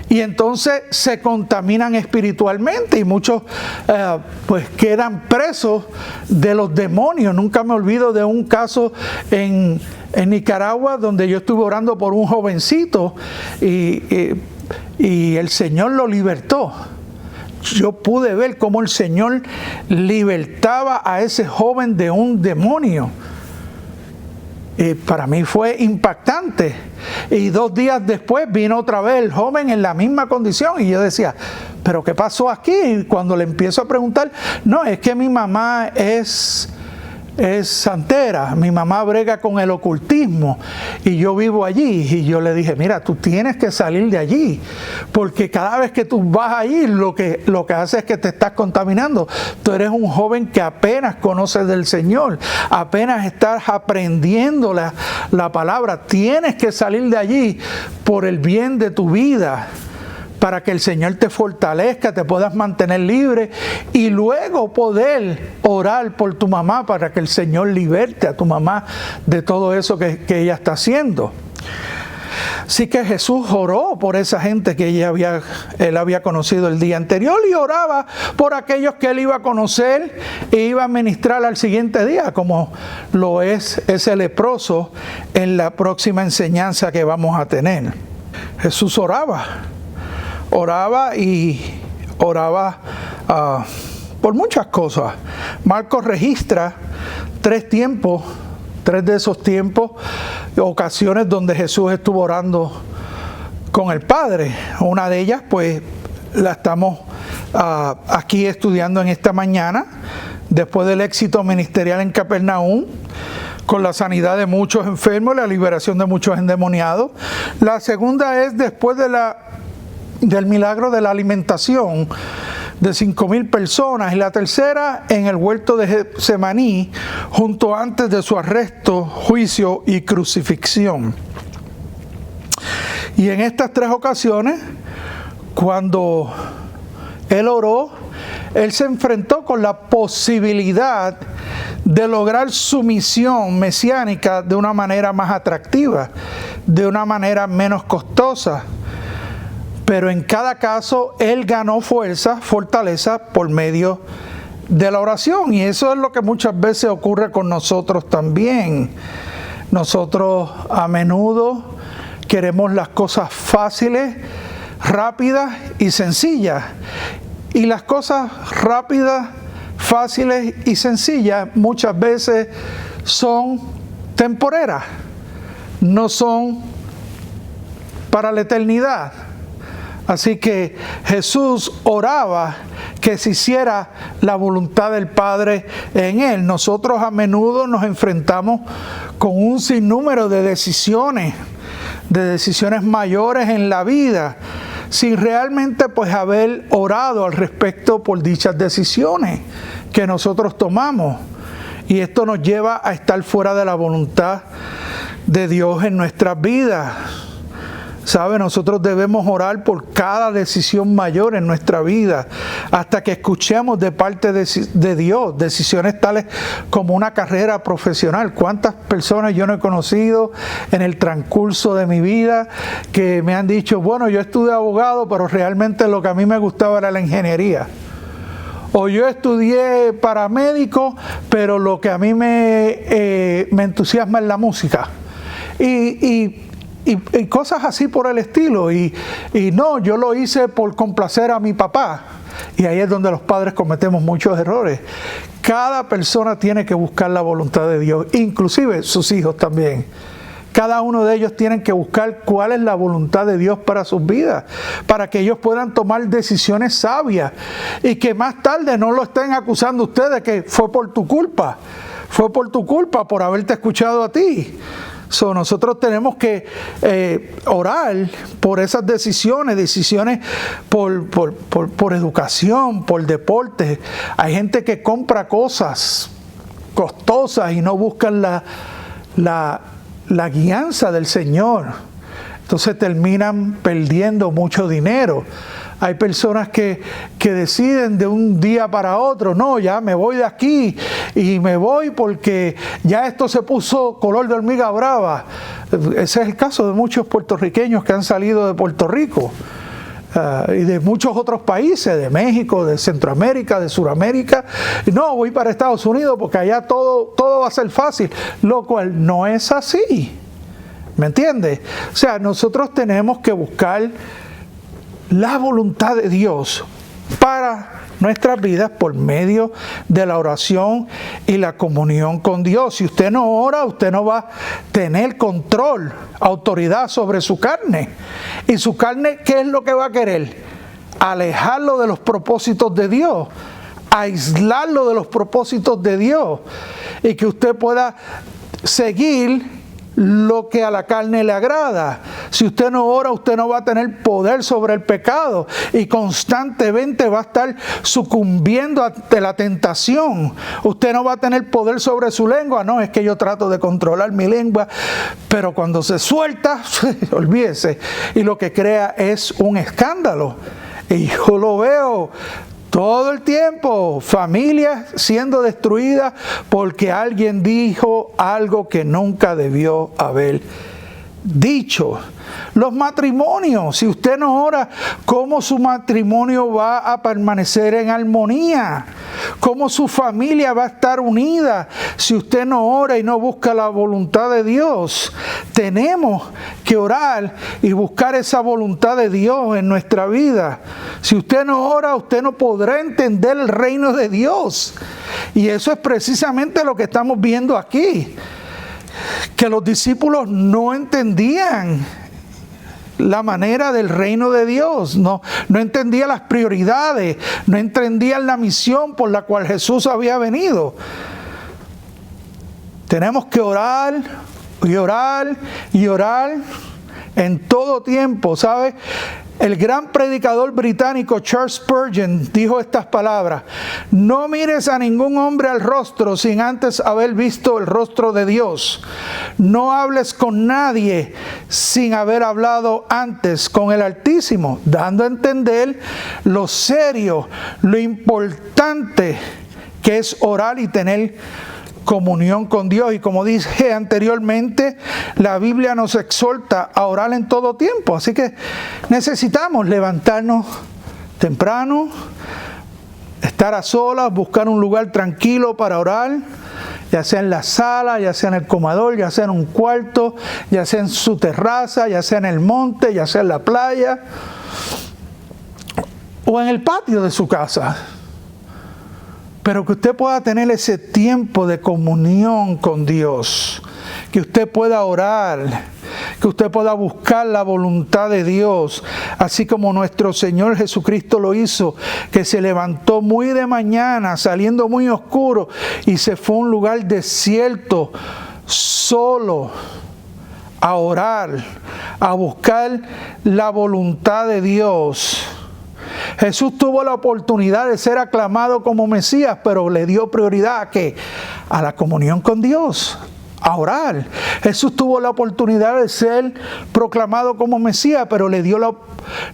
y entonces se contaminan espiritualmente, y muchos pues quedan presos de los demonios. Nunca me olvido de un caso en Nicaragua, donde yo estuve orando por un jovencito y el Señor lo libertó. Yo pude ver cómo el Señor libertaba a ese joven de un demonio. Para mí fue impactante. Y 2 días después vino otra vez el joven en la misma condición, y yo decía: ¿pero qué pasó aquí? Y cuando le empiezo a preguntar: no, es que mi mamá es santera, mi mamá brega con el ocultismo y yo vivo allí. Y yo le dije: mira, tú tienes que salir de allí, porque cada vez que tú vas allí lo que hace es que te estás contaminando. Tú eres un joven que apenas conoces del Señor, apenas estás aprendiendo la palabra. Tienes que salir de allí por el bien de tu vida, para que el Señor te fortalezca, te puedas mantener libre, y luego poder orar por tu mamá para que el Señor liberte a tu mamá de todo eso que ella está haciendo. Así que Jesús oró por esa gente que él había conocido el día anterior, y oraba por aquellos que él iba a conocer e iba a ministrar al siguiente día, como lo es ese leproso en la próxima enseñanza que vamos a tener. Jesús oraba por muchas cosas. Marcos registra 3 tiempos, 3 de esos tiempos, ocasiones donde Jesús estuvo orando con el Padre. Una de ellas, pues, la estamos aquí estudiando en esta mañana, después del éxito ministerial en Capernaum, con la sanidad de muchos enfermos, la liberación de muchos endemoniados. La segunda es después del milagro de la alimentación de 5,000 personas, y la tercera en el huerto de Getsemaní, junto antes de su arresto, juicio y crucifixión. Y en estas 3 ocasiones, cuando él oró, él se enfrentó con la posibilidad de lograr su misión mesiánica de una manera más atractiva, de una manera menos costosa. Pero en cada caso, él ganó fortaleza por medio de la oración. Y eso es lo que muchas veces ocurre con nosotros también. Nosotros a menudo queremos las cosas fáciles, rápidas y sencillas. Y las cosas rápidas, fáciles y sencillas muchas veces son temporeras, no son para la eternidad. Así que Jesús oraba que se hiciera la voluntad del Padre en él. Nosotros a menudo nos enfrentamos con un sinnúmero de decisiones mayores en la vida, sin realmente pues haber orado al respecto por dichas decisiones que nosotros tomamos. Y esto nos lleva a estar fuera de la voluntad de Dios en nuestras vidas. ¿Sabe? Nosotros debemos orar por cada decisión mayor en nuestra vida hasta que escuchemos de parte de Dios decisiones tales como una carrera profesional. ¿Cuántas personas yo no he conocido en el transcurso de mi vida que me han dicho, bueno, yo estudié abogado, pero realmente lo que a mí me gustaba era la ingeniería? O yo estudié paramédico, pero lo que a mí me entusiasma es la música. Y cosas así por el estilo. Y no, yo lo hice por complacer a mi papá. Y ahí es donde los padres cometemos muchos errores. Cada persona tiene que buscar la voluntad de Dios, inclusive sus hijos también. Cada uno de ellos tienen que buscar cuál es la voluntad de Dios para sus vidas, para que ellos puedan tomar decisiones sabias y que más tarde no lo estén acusando ustedes que fue por tu culpa por haberte escuchado a ti. Nosotros tenemos que orar por esas decisiones por educación, por deporte. Hay gente que compra cosas costosas y no buscan la guianza del Señor. Entonces terminan perdiendo mucho dinero. Hay personas que deciden de un día para otro, no, ya me voy de aquí y me voy porque ya esto se puso color de hormiga brava. Ese es el caso de muchos puertorriqueños que han salido de Puerto Rico y de muchos otros países, de México, de Centroamérica, de Suramérica. No, voy para Estados Unidos porque allá todo va a ser fácil, lo cual no es así. ¿Me entiendes? O sea, nosotros tenemos que buscar la voluntad de Dios para nuestras vidas por medio de la oración y la comunión con Dios. Si usted no ora, usted no va a tener control, autoridad sobre su carne. Y su carne, ¿qué es lo que va a querer? Alejarlo de los propósitos de Dios, aislarlo de los propósitos de Dios, y que usted pueda seguir lo que a la carne le agrada. Si usted no ora, usted no va a tener poder sobre el pecado y constantemente va a estar sucumbiendo ante la tentación. Usted no va a tener poder sobre su lengua. No, es que yo trato de controlar mi lengua, pero cuando se suelta, olvídese, y lo que crea es un escándalo. Y yo lo veo todo el tiempo, familias siendo destruidas porque alguien dijo algo que nunca debió haber dicho. Los matrimonios, si usted no ora, ¿cómo su matrimonio va a permanecer en armonía? ¿Cómo su familia va a estar unida si usted no ora y no busca la voluntad de Dios? Tenemos que orar y buscar esa voluntad de Dios en nuestra vida. Si usted no ora, usted no podrá entender el reino de Dios. Y eso es precisamente lo que estamos viendo aquí. Que los discípulos no entendían la manera del reino de Dios, no entendían las prioridades, no entendían la misión por la cual Jesús había venido. Tenemos que orar y orar y orar en todo tiempo, ¿sabe? El gran predicador británico Charles Spurgeon dijo estas palabras: no mires a ningún hombre al rostro sin antes haber visto el rostro de Dios. No hables con nadie sin haber hablado antes con el Altísimo, dando a entender lo serio, lo importante que es orar y tener comunión con Dios. Y como dije anteriormente, la Biblia nos exhorta a orar en todo tiempo. Así que necesitamos levantarnos temprano, estar a solas, buscar un lugar tranquilo para orar, ya sea en la sala, ya sea en el comedor, ya sea en un cuarto, ya sea en su terraza, ya sea en el monte, ya sea en la playa o en el patio de su casa. Pero que usted pueda tener ese tiempo de comunión con Dios, que usted pueda orar, que usted pueda buscar la voluntad de Dios, así como nuestro Señor Jesucristo lo hizo, que se levantó muy de mañana, saliendo muy oscuro, y se fue a un lugar desierto, solo, a orar, a buscar la voluntad de Dios. Jesús tuvo la oportunidad de ser aclamado como Mesías, pero le dio prioridad ¿a qué? A la comunión con Dios, a orar. Jesús tuvo la oportunidad de ser proclamado como Mesías, pero le dio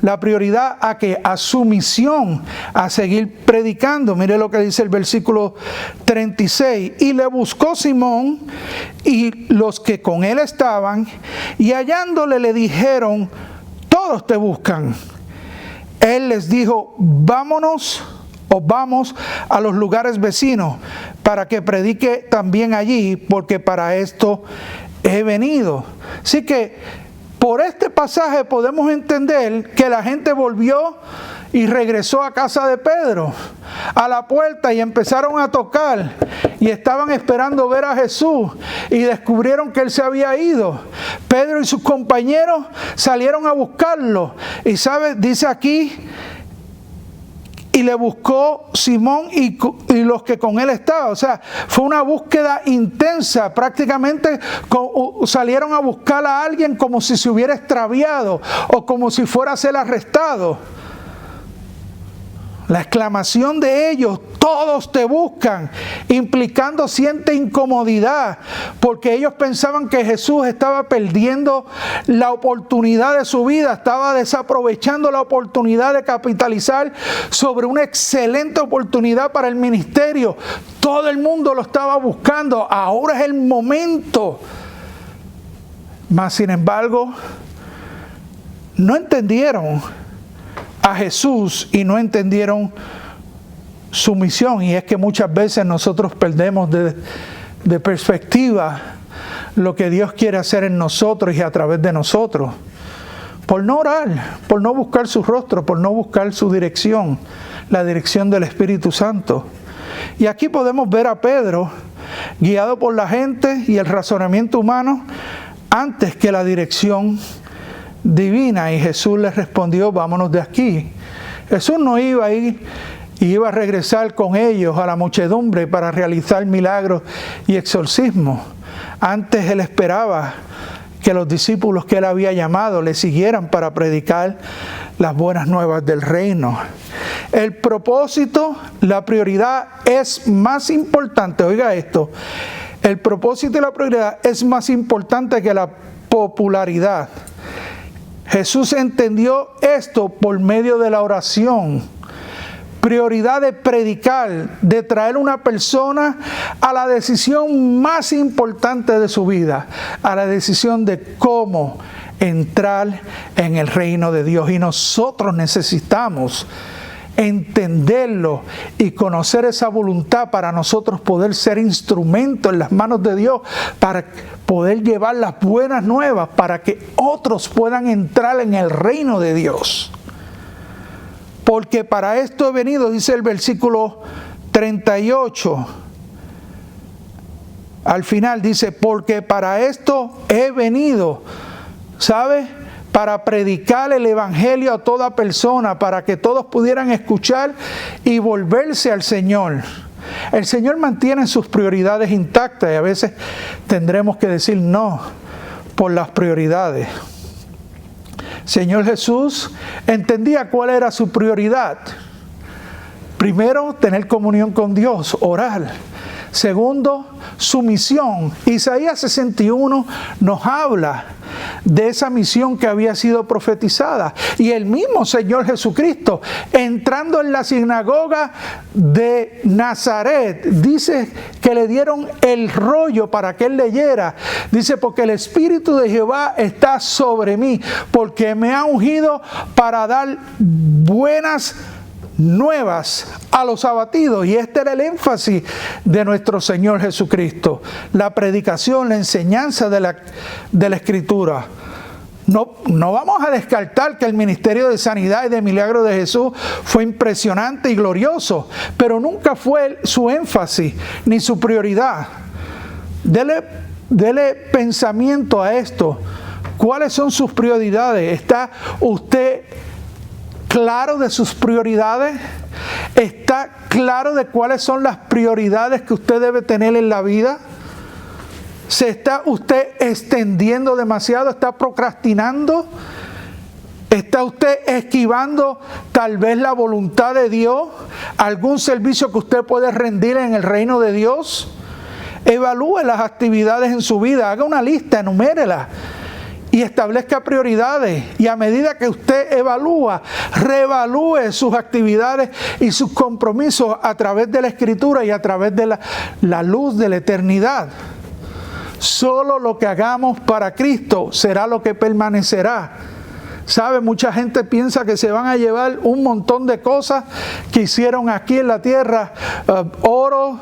la prioridad a su misión, a seguir predicando. Mire lo que dice el versículo 36. Y le buscó Simón y los que con él estaban, y hallándole le dijeron: todos te buscan. Él les dijo: vamos a los lugares vecinos para que predique también allí, porque para esto he venido. Así que por este pasaje podemos entender que la gente volvió y regresó a casa de Pedro, a la puerta, y empezaron a tocar y estaban esperando ver a Jesús, y descubrieron que él se había ido. Pedro y sus compañeros salieron a buscarlo, y dice aquí: y le buscó Simón y los que con él estaban. O sea, fue una búsqueda intensa. Prácticamente salieron a buscar a alguien como si se hubiera extraviado o como si fuera a ser arrestado. La exclamación de ellos: todos te buscan, implicando cierta incomodidad, porque ellos pensaban que Jesús estaba perdiendo la oportunidad de su vida, estaba desaprovechando la oportunidad de capitalizar sobre una excelente oportunidad para el ministerio. Todo el mundo lo estaba buscando, ahora es el momento. Mas, sin embargo, no entendieron a Jesús y no entendieron su misión. Y es que muchas veces nosotros perdemos de perspectiva lo que Dios quiere hacer en nosotros y a través de nosotros, por no orar, por no buscar su rostro, por no buscar su dirección, la dirección del Espíritu Santo. Y aquí podemos ver a Pedro guiado por la gente y el razonamiento humano antes que la dirección divina. Y Jesús les respondió: vámonos de aquí. Jesús no iba a ir y iba a regresar con ellos a la muchedumbre para realizar milagros y exorcismos. Antes él esperaba que los discípulos que él había llamado le siguieran para predicar las buenas nuevas del reino. El propósito, la prioridad es más importante. Oiga esto: el propósito y la prioridad es más importante que la popularidad. Jesús entendió esto por medio de la oración. Prioridad de predicar, de traer una persona a la decisión más importante de su vida, a la decisión de cómo entrar en el reino de Dios. Y nosotros necesitamos entenderlo y conocer esa voluntad para nosotros poder ser instrumentos en las manos de Dios, para poder llevar las buenas nuevas, para que otros puedan entrar en el reino de Dios. Porque para esto he venido, dice el versículo 38. Al final dice: porque para esto he venido, ¿sabe? Para predicar el evangelio a toda persona, para que todos pudieran escuchar y volverse al Señor. El Señor mantiene sus prioridades intactas y a veces tendremos que decir no por las prioridades. Señor Jesús entendía cuál era su prioridad. Primero, tener comunión con Dios, orar. Segundo, su misión. Isaías 61 nos habla de esa misión que había sido profetizada. Y el mismo Señor Jesucristo, entrando en la sinagoga de Nazaret, dice que le dieron el rollo para que él leyera. Dice: porque el Espíritu de Jehová está sobre mí, porque me ha ungido para dar buenas nuevas a los abatidos. Y este era el énfasis de nuestro Señor Jesucristo: la predicación, la enseñanza de la Escritura. No vamos a descartar que el ministerio de sanidad y de milagro de Jesús fue impresionante y glorioso, pero nunca fue su énfasis ni su prioridad. Dele pensamiento a esto. ¿Cuáles son sus prioridades? ¿Está usted claro de sus prioridades? ¿Está claro de cuáles son las prioridades que usted debe tener en la vida? ¿Se está usted extendiendo demasiado? ¿Está procrastinando? ¿Está usted esquivando tal vez la voluntad de Dios? ¿Algún servicio que usted puede rendir en el reino de Dios? evalúe las actividades en su vida, haga una lista, enumérelas y establezca prioridades. Y a medida que usted evalúa, reevalúe sus actividades y sus compromisos a través de la Escritura y a través de la luz de la eternidad. Solo lo que hagamos para Cristo será lo que permanecerá. ¿Sabe? Mucha gente piensa que se van a llevar un montón de cosas que hicieron aquí en la tierra, oro,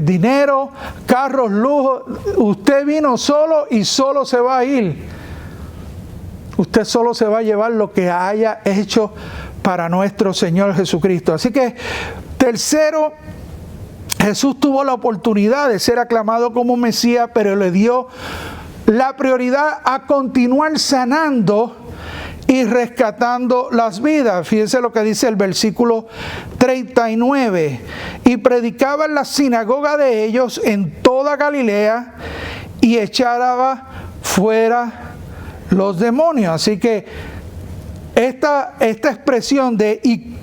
dinero, carros, lujos. Usted vino solo y solo se va a ir. Usted solo se va a llevar lo que haya hecho para nuestro Señor Jesucristo. Así que, tercero, Jesús tuvo la oportunidad de ser aclamado como Mesías, pero le dio la prioridad a continuar sanando y rescatando las vidas. Fíjense lo que dice el versículo 39. Y predicaba en la sinagoga de ellos en toda Galilea y echaba fuera los demonios. Así que esta expresión de y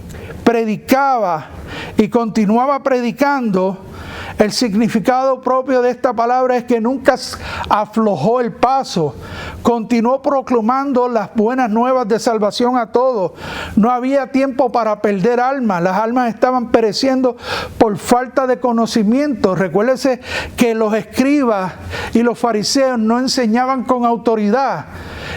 predicaba y continuaba predicando, el significado propio de esta palabra es que nunca aflojó el paso, continuó proclamando las buenas nuevas de salvación a todos. No había tiempo para perder almas, las almas estaban pereciendo por falta de conocimiento. Recuérdese que los escribas y los fariseos no enseñaban con autoridad.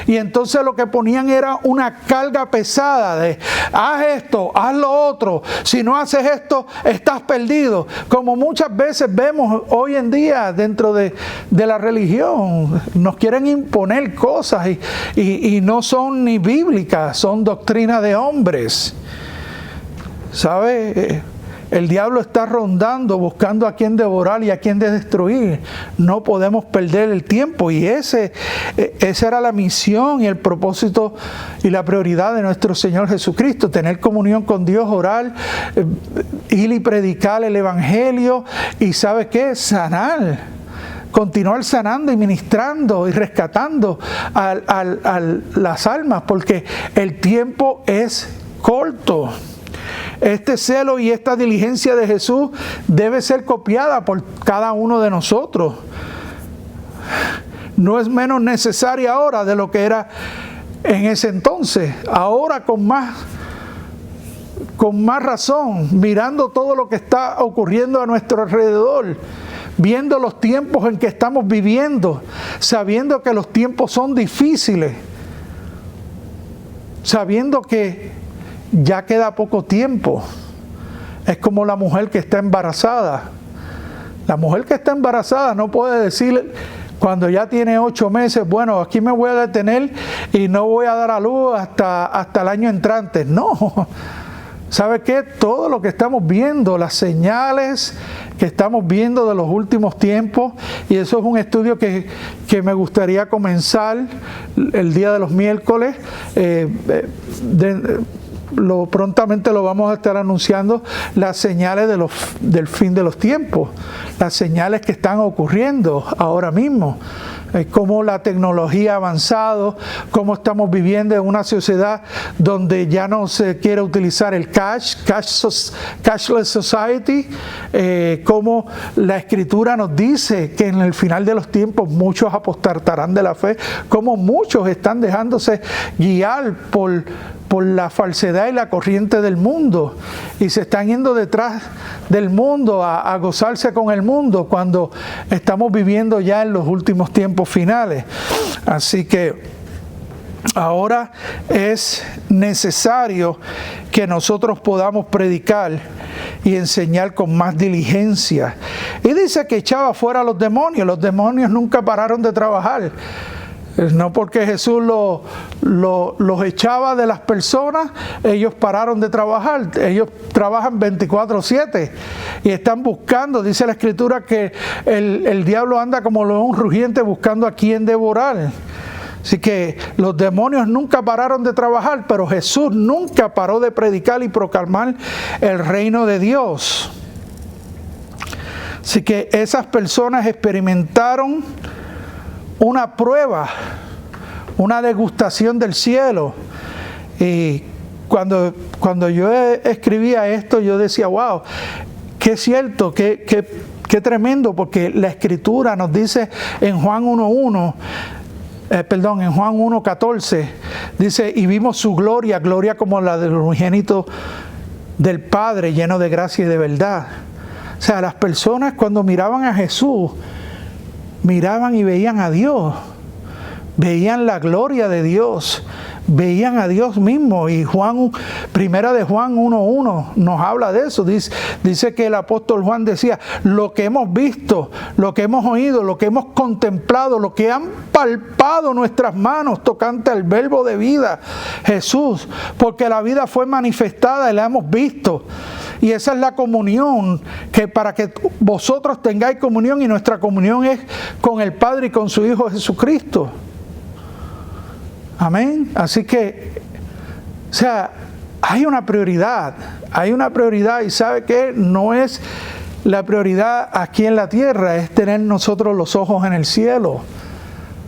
Y entonces lo que ponían era una carga pesada de haz esto, haz lo otro, si no haces esto estás perdido, como muchas veces vemos hoy en día dentro de la religión. Nos quieren imponer cosas y no son ni bíblicas, son doctrinas de hombres. ¿Sabe? El diablo está rondando, buscando a quien devorar y a quien destruir. No podemos perder el tiempo. Y esa era la misión y el propósito y la prioridad de nuestro Señor Jesucristo. Tener comunión con Dios, orar, ir y predicar el Evangelio. Y ¿sabe qué? Sanar. Continuar sanando y ministrando y rescatando a las almas. Porque el tiempo es corto. Este celo y esta diligencia de Jesús debe ser copiada por cada uno de nosotros. No es menos necesaria ahora de lo que era en ese entonces. Ahora con más razón, mirando todo lo que está ocurriendo a nuestro alrededor, viendo los tiempos en que estamos viviendo, sabiendo que los tiempos son difíciles, sabiendo que ya queda poco tiempo. Es como la mujer que está embarazada. La mujer que está embarazada no puede decir cuando ya tiene 8 meses, bueno, aquí me voy a detener y no voy a dar a luz hasta el año entrante. No. ¿Sabe qué? Todo lo que estamos viendo, las señales que estamos viendo de los últimos tiempos, y eso es un estudio que me gustaría comenzar el día de los miércoles, prontamente lo vamos a estar anunciando, las señales del fin de los tiempos, las señales que están ocurriendo ahora mismo, cómo la tecnología ha avanzado, cómo estamos viviendo en una sociedad donde ya no se quiere utilizar el cashless society, cómo la Escritura nos dice que en el final de los tiempos muchos apostatarán de la fe, cómo muchos están dejándose guiar por la falsedad y la corriente del mundo y se están yendo detrás del mundo a gozarse con el mundo cuando estamos viviendo ya en los últimos tiempos finales. Así que ahora es necesario que nosotros podamos predicar y enseñar con más diligencia. Y dice que echaba fuera a los demonios nunca pararon de trabajar. No porque Jesús los echaba de las personas, ellos pararon de trabajar. Ellos trabajan 24/7 y están buscando, dice la Escritura, que el diablo anda como león rugiente buscando a quien devorar. Así que los demonios nunca pararon de trabajar, pero Jesús nunca paró de predicar y proclamar el reino de Dios. Así que esas personas experimentaron una prueba, una degustación del cielo. Y cuando yo escribía esto, yo decía, wow, qué cierto, qué Qué tremendo, porque la Escritura nos dice en Juan 1:1, en Juan 1:14, dice, y vimos su gloria, gloria como la del unigénito del Padre, lleno de gracia y de verdad. O sea, las personas cuando miraban a Jesús, miraban y veían a Dios, veían la gloria de Dios, veían a Dios mismo. Y Primera de Juan 1:1 nos habla de eso. Dice que el apóstol Juan decía, lo que hemos visto, lo que hemos oído, lo que hemos contemplado, lo que han palpado nuestras manos tocante al verbo de vida, Jesús, porque la vida fue manifestada y la hemos visto. Y esa es la comunión, que para que vosotros tengáis comunión, y nuestra comunión es con el Padre y con su Hijo Jesucristo. Amén. Así que, o sea, hay una prioridad, y ¿sabe qué? No es la prioridad aquí en la tierra, es tener nosotros los ojos en el cielo.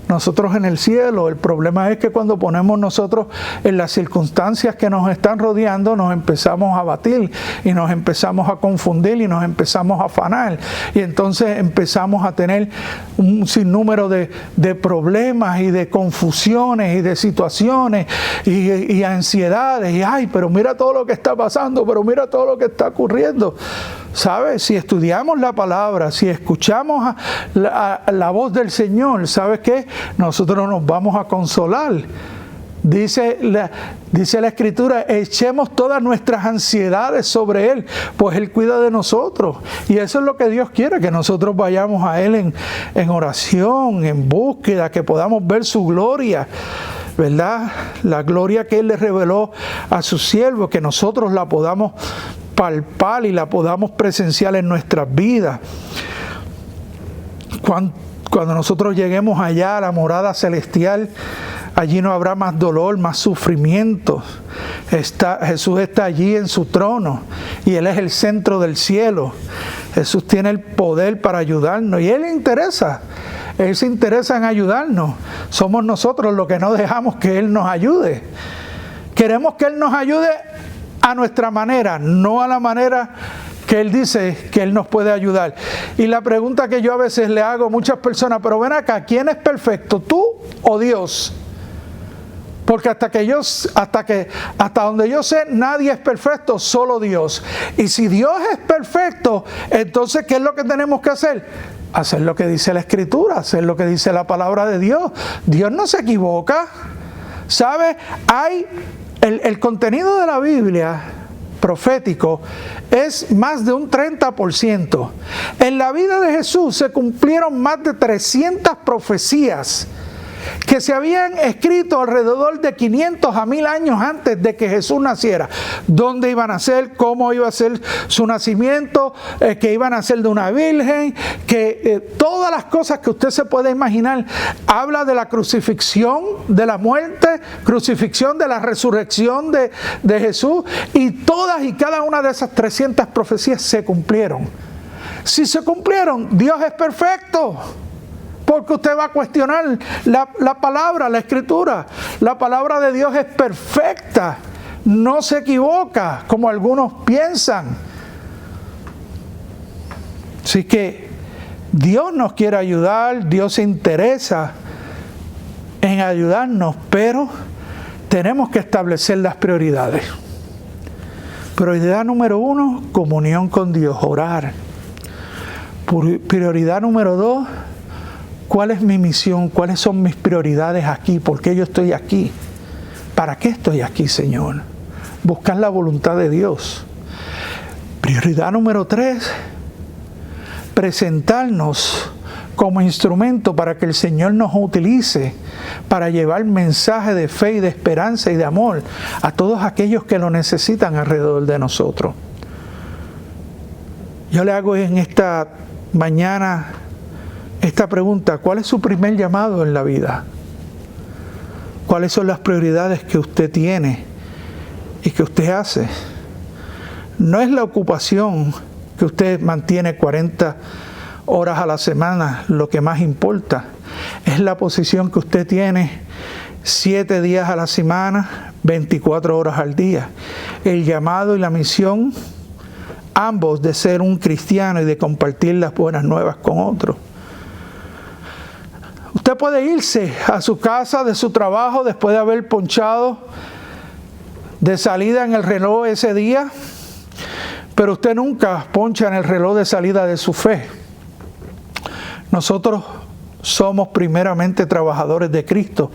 Nosotros en el cielo. El problema es que cuando ponemos nosotros en las circunstancias que nos están rodeando, nos empezamos a batir y nos empezamos a confundir y nos empezamos a afanar, y entonces empezamos a tener un sinnúmero de problemas y de confusiones y de situaciones y ansiedades, y ay, pero mira todo lo que está pasando, pero mira todo lo que está ocurriendo. ¿Sabes? Si estudiamos la palabra, si escuchamos la voz del Señor, ¿sabes qué? Nosotros nos vamos a consolar. Dice la Escritura, echemos todas nuestras ansiedades sobre Él, pues Él cuida de nosotros. Y eso es lo que Dios quiere, que nosotros vayamos a Él en oración, en búsqueda, que podamos ver su gloria, ¿verdad? La gloria que Él le reveló a su siervo, que nosotros la podamos palpar y la podamos presenciar en nuestras vidas. Cuando nosotros lleguemos allá a la morada celestial, allí no habrá más dolor, más sufrimiento. Jesús está allí en su trono y Él es el centro del cielo. Jesús tiene el poder para ayudarnos y Él se interesa en ayudarnos. Somos nosotros los que no dejamos que Él nos ayude. Queremos que Él nos ayude a nuestra manera, no a la manera que Él dice que Él nos puede ayudar. Y la pregunta que yo a veces le hago a muchas personas, pero ven acá, ¿quién es perfecto, tú o Dios? Porque hasta donde yo sé, nadie es perfecto, solo Dios. Y si Dios es perfecto, entonces ¿qué es lo que tenemos que hacer? Hacer lo que dice la Escritura, hacer lo que dice la palabra de Dios. Dios no se equivoca. ¿Sabe? El contenido de la Biblia profético es más de un 30%. En la vida de Jesús se cumplieron más de 300 profecías que se habían escrito alrededor de 500 a 1000 años antes de que Jesús naciera. ¿Dónde iban a nacer? ¿Cómo iba a ser su nacimiento? Que iban a ser de una virgen, todas las cosas que usted se puede imaginar. Habla de la crucifixión, de la muerte, crucifixión, de la resurrección de Jesús, y todas y cada una de esas 300 profecías se cumplieron. Si se cumplieron, Dios es perfecto. Porque usted va a cuestionar la palabra, la Escritura. La palabra de Dios es perfecta, no se equivoca, como algunos piensan. Así que Dios nos quiere ayudar, Dios se interesa en ayudarnos, pero tenemos que establecer las prioridades. Prioridad número 1, comunión con Dios, orar. Prioridad número 2, ¿cuál es mi misión? ¿Cuáles son mis prioridades aquí? ¿Por qué yo estoy aquí? ¿Para qué estoy aquí, Señor? Buscar la voluntad de Dios. Prioridad número 3, presentarnos como instrumento para que el Señor nos utilice para llevar mensaje de fe y de esperanza y de amor a todos aquellos que lo necesitan alrededor de nosotros. Yo le hago en esta mañana esta pregunta: ¿cuál es su primer llamado en la vida? ¿Cuáles son las prioridades que usted tiene y que usted hace? No es la ocupación que usted mantiene 40 horas a la semana lo que más importa. Es la posición que usted tiene 7 días a la semana, 24 horas al día. El llamado y la misión ambos de ser un cristiano y de compartir las buenas nuevas con otros. Usted puede irse a su casa, de su trabajo, después de haber ponchado de salida en el reloj ese día, pero usted nunca poncha en el reloj de salida de su fe. Nosotros somos primeramente trabajadores de Cristo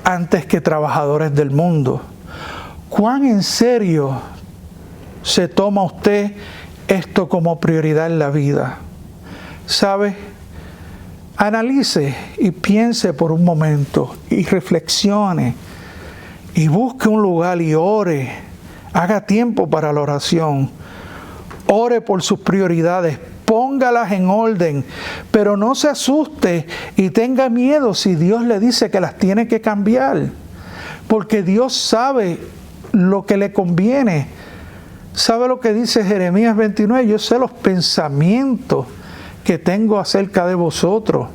antes que trabajadores del mundo. ¿Cuán en serio se toma usted esto como prioridad en la vida? ¿Sabe? Analice y piense por un momento y reflexione y busque un lugar y ore. Haga tiempo para la oración. Ore por sus prioridades. Póngalas en orden, pero no se asuste y tenga miedo si Dios le dice que las tiene que cambiar, porque Dios sabe lo que le conviene. ¿Sabe lo que dice Jeremías 29? Yo sé los pensamientos que tengo acerca de vosotros,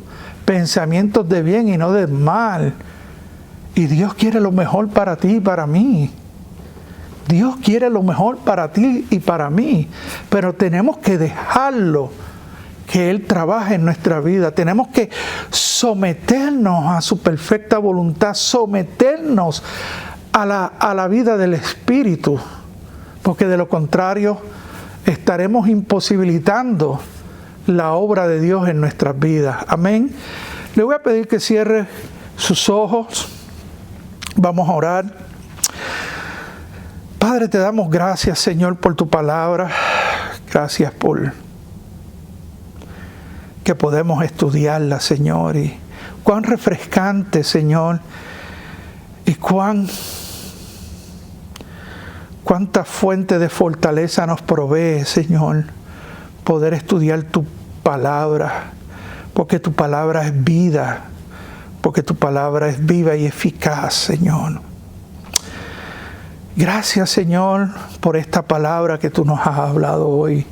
pensamientos de bien y no de mal. Y Dios quiere lo mejor para ti y para mí. Dios quiere lo mejor para ti y para mí, pero tenemos que dejarlo que Él trabaje en nuestra vida. Tenemos que someternos a su perfecta voluntad, someternos a la vida del Espíritu, porque de lo contrario estaremos imposibilitando la obra de Dios en nuestras vidas. Amén. Le voy a pedir que cierre sus ojos. Vamos a orar. Padre, te damos gracias, Señor, por tu palabra. Gracias por que podemos estudiarla, Señor. Y cuán refrescante, Señor. Y cuánta fuente de fortaleza nos provee, Señor, poder estudiar tu palabra. Porque tu palabra es vida. Porque tu palabra es viva y eficaz, Señor. Gracias, Señor, por esta palabra que tú nos has hablado hoy.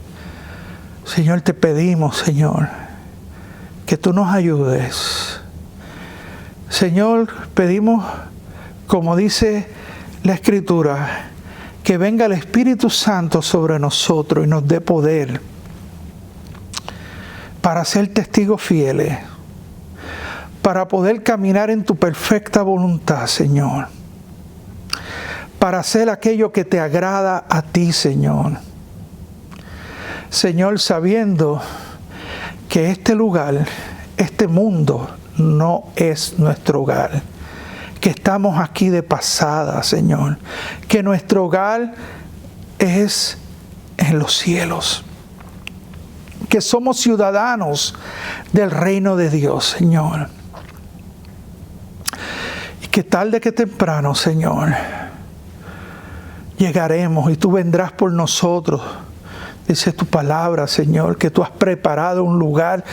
Señor, te pedimos, Señor, que tú nos ayudes. Señor, pedimos, como dice la Escritura, que venga el Espíritu Santo sobre nosotros y nos dé poder para ser testigos fieles, para poder caminar en tu perfecta voluntad, Señor. Para hacer aquello que te agrada a ti, Señor. Señor, sabiendo que este lugar, este mundo, no es nuestro hogar. Que estamos aquí de pasada, Señor. Que nuestro hogar es en los cielos. Que somos ciudadanos del reino de Dios, Señor. Y que tarde que temprano, Señor, llegaremos y tú vendrás por nosotros. Dice tu palabra, Señor, que tú has preparado un lugar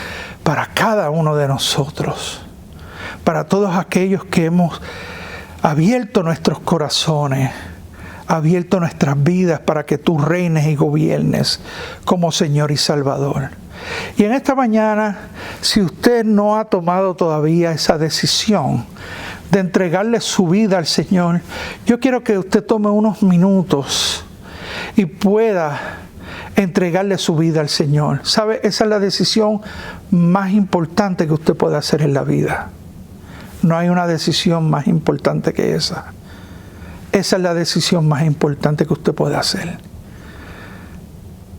para cada uno de nosotros. Para todos aquellos que hemos abierto nuestros corazones, abierto nuestras vidas para que tú reines y gobiernes como Señor y Salvador. Y en esta mañana, si usted no ha tomado todavía esa decisión de entregarle su vida al Señor, yo quiero que usted tome unos minutos y pueda entregarle su vida al Señor. ¿Sabe? Esa es la decisión más importante que usted puede hacer en la vida. No hay una decisión más importante que esa. Esa es la decisión más importante que usted puede hacer.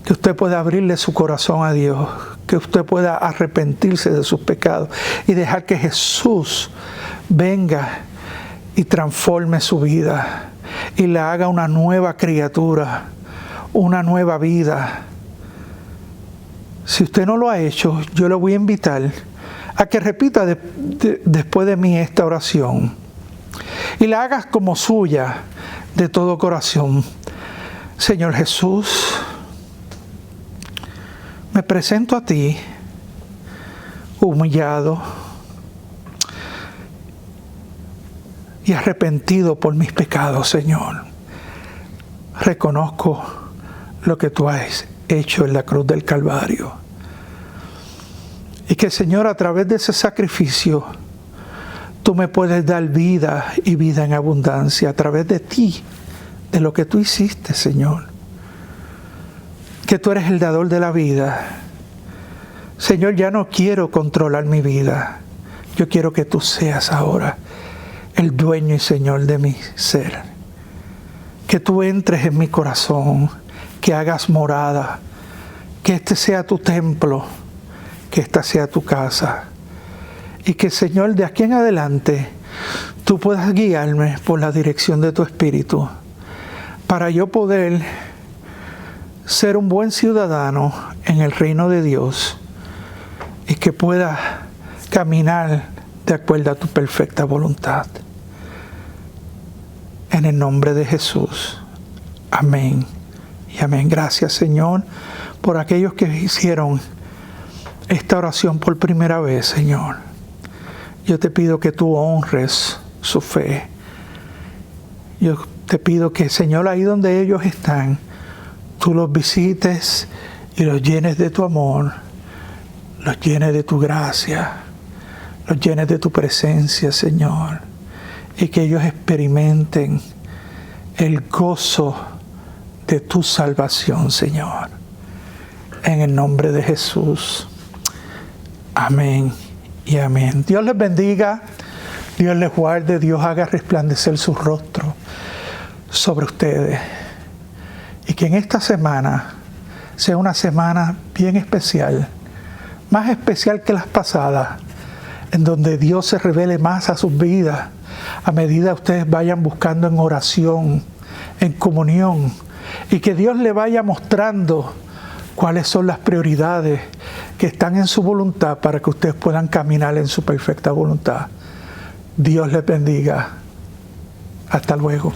Que usted pueda abrirle su corazón a Dios, que usted pueda arrepentirse de sus pecados y dejar que Jesús venga y transforme su vida y la haga una nueva criatura, una nueva vida. Si usted no lo ha hecho, yo le voy a invitar a que repita después de mí esta oración y la hagas como suya de todo corazón. Señor Jesús, me presento a ti humillado y arrepentido por mis pecados, Señor. Reconozco lo que tú has hecho en la cruz del Calvario. Y que, Señor, a través de ese sacrificio, tú me puedes dar vida y vida en abundancia a través de ti, de lo que tú hiciste, Señor. que tú eres el dador de la vida. Señor, ya no quiero controlar mi vida. Yo quiero que tú seas ahora el dueño y Señor de mi ser. Que tú entres en mi corazón, que hagas morada, que este sea tu templo, que esta sea tu casa. Y que, Señor, de aquí en adelante tú puedas guiarme por la dirección de tu Espíritu, para yo poder ser un buen ciudadano en el reino de Dios y que pueda caminar de acuerdo a tu perfecta voluntad. En el nombre de Jesús. Amén y amén. Gracias, Señor, por aquellos que hicieron esta oración por primera vez, Señor. Yo te pido que tú honres su fe. Yo te pido que, Señor, ahí donde ellos están, tú los visites y los llenes de tu amor, los llenes de tu gracia, los llenes de tu presencia, Señor, y que ellos experimenten el gozo de tu salvación, Señor. En el nombre de Jesús. Amén y amén. Dios les bendiga, Dios les guarde, Dios haga resplandecer su rostro sobre ustedes. Y que en esta semana sea una semana bien especial, más especial que las pasadas, en donde Dios se revele más a sus vidas a medida que ustedes vayan buscando en oración, en comunión, y que Dios le vaya mostrando cuáles son las prioridades que están en su voluntad para que ustedes puedan caminar en su perfecta voluntad. Dios les bendiga. Hasta luego.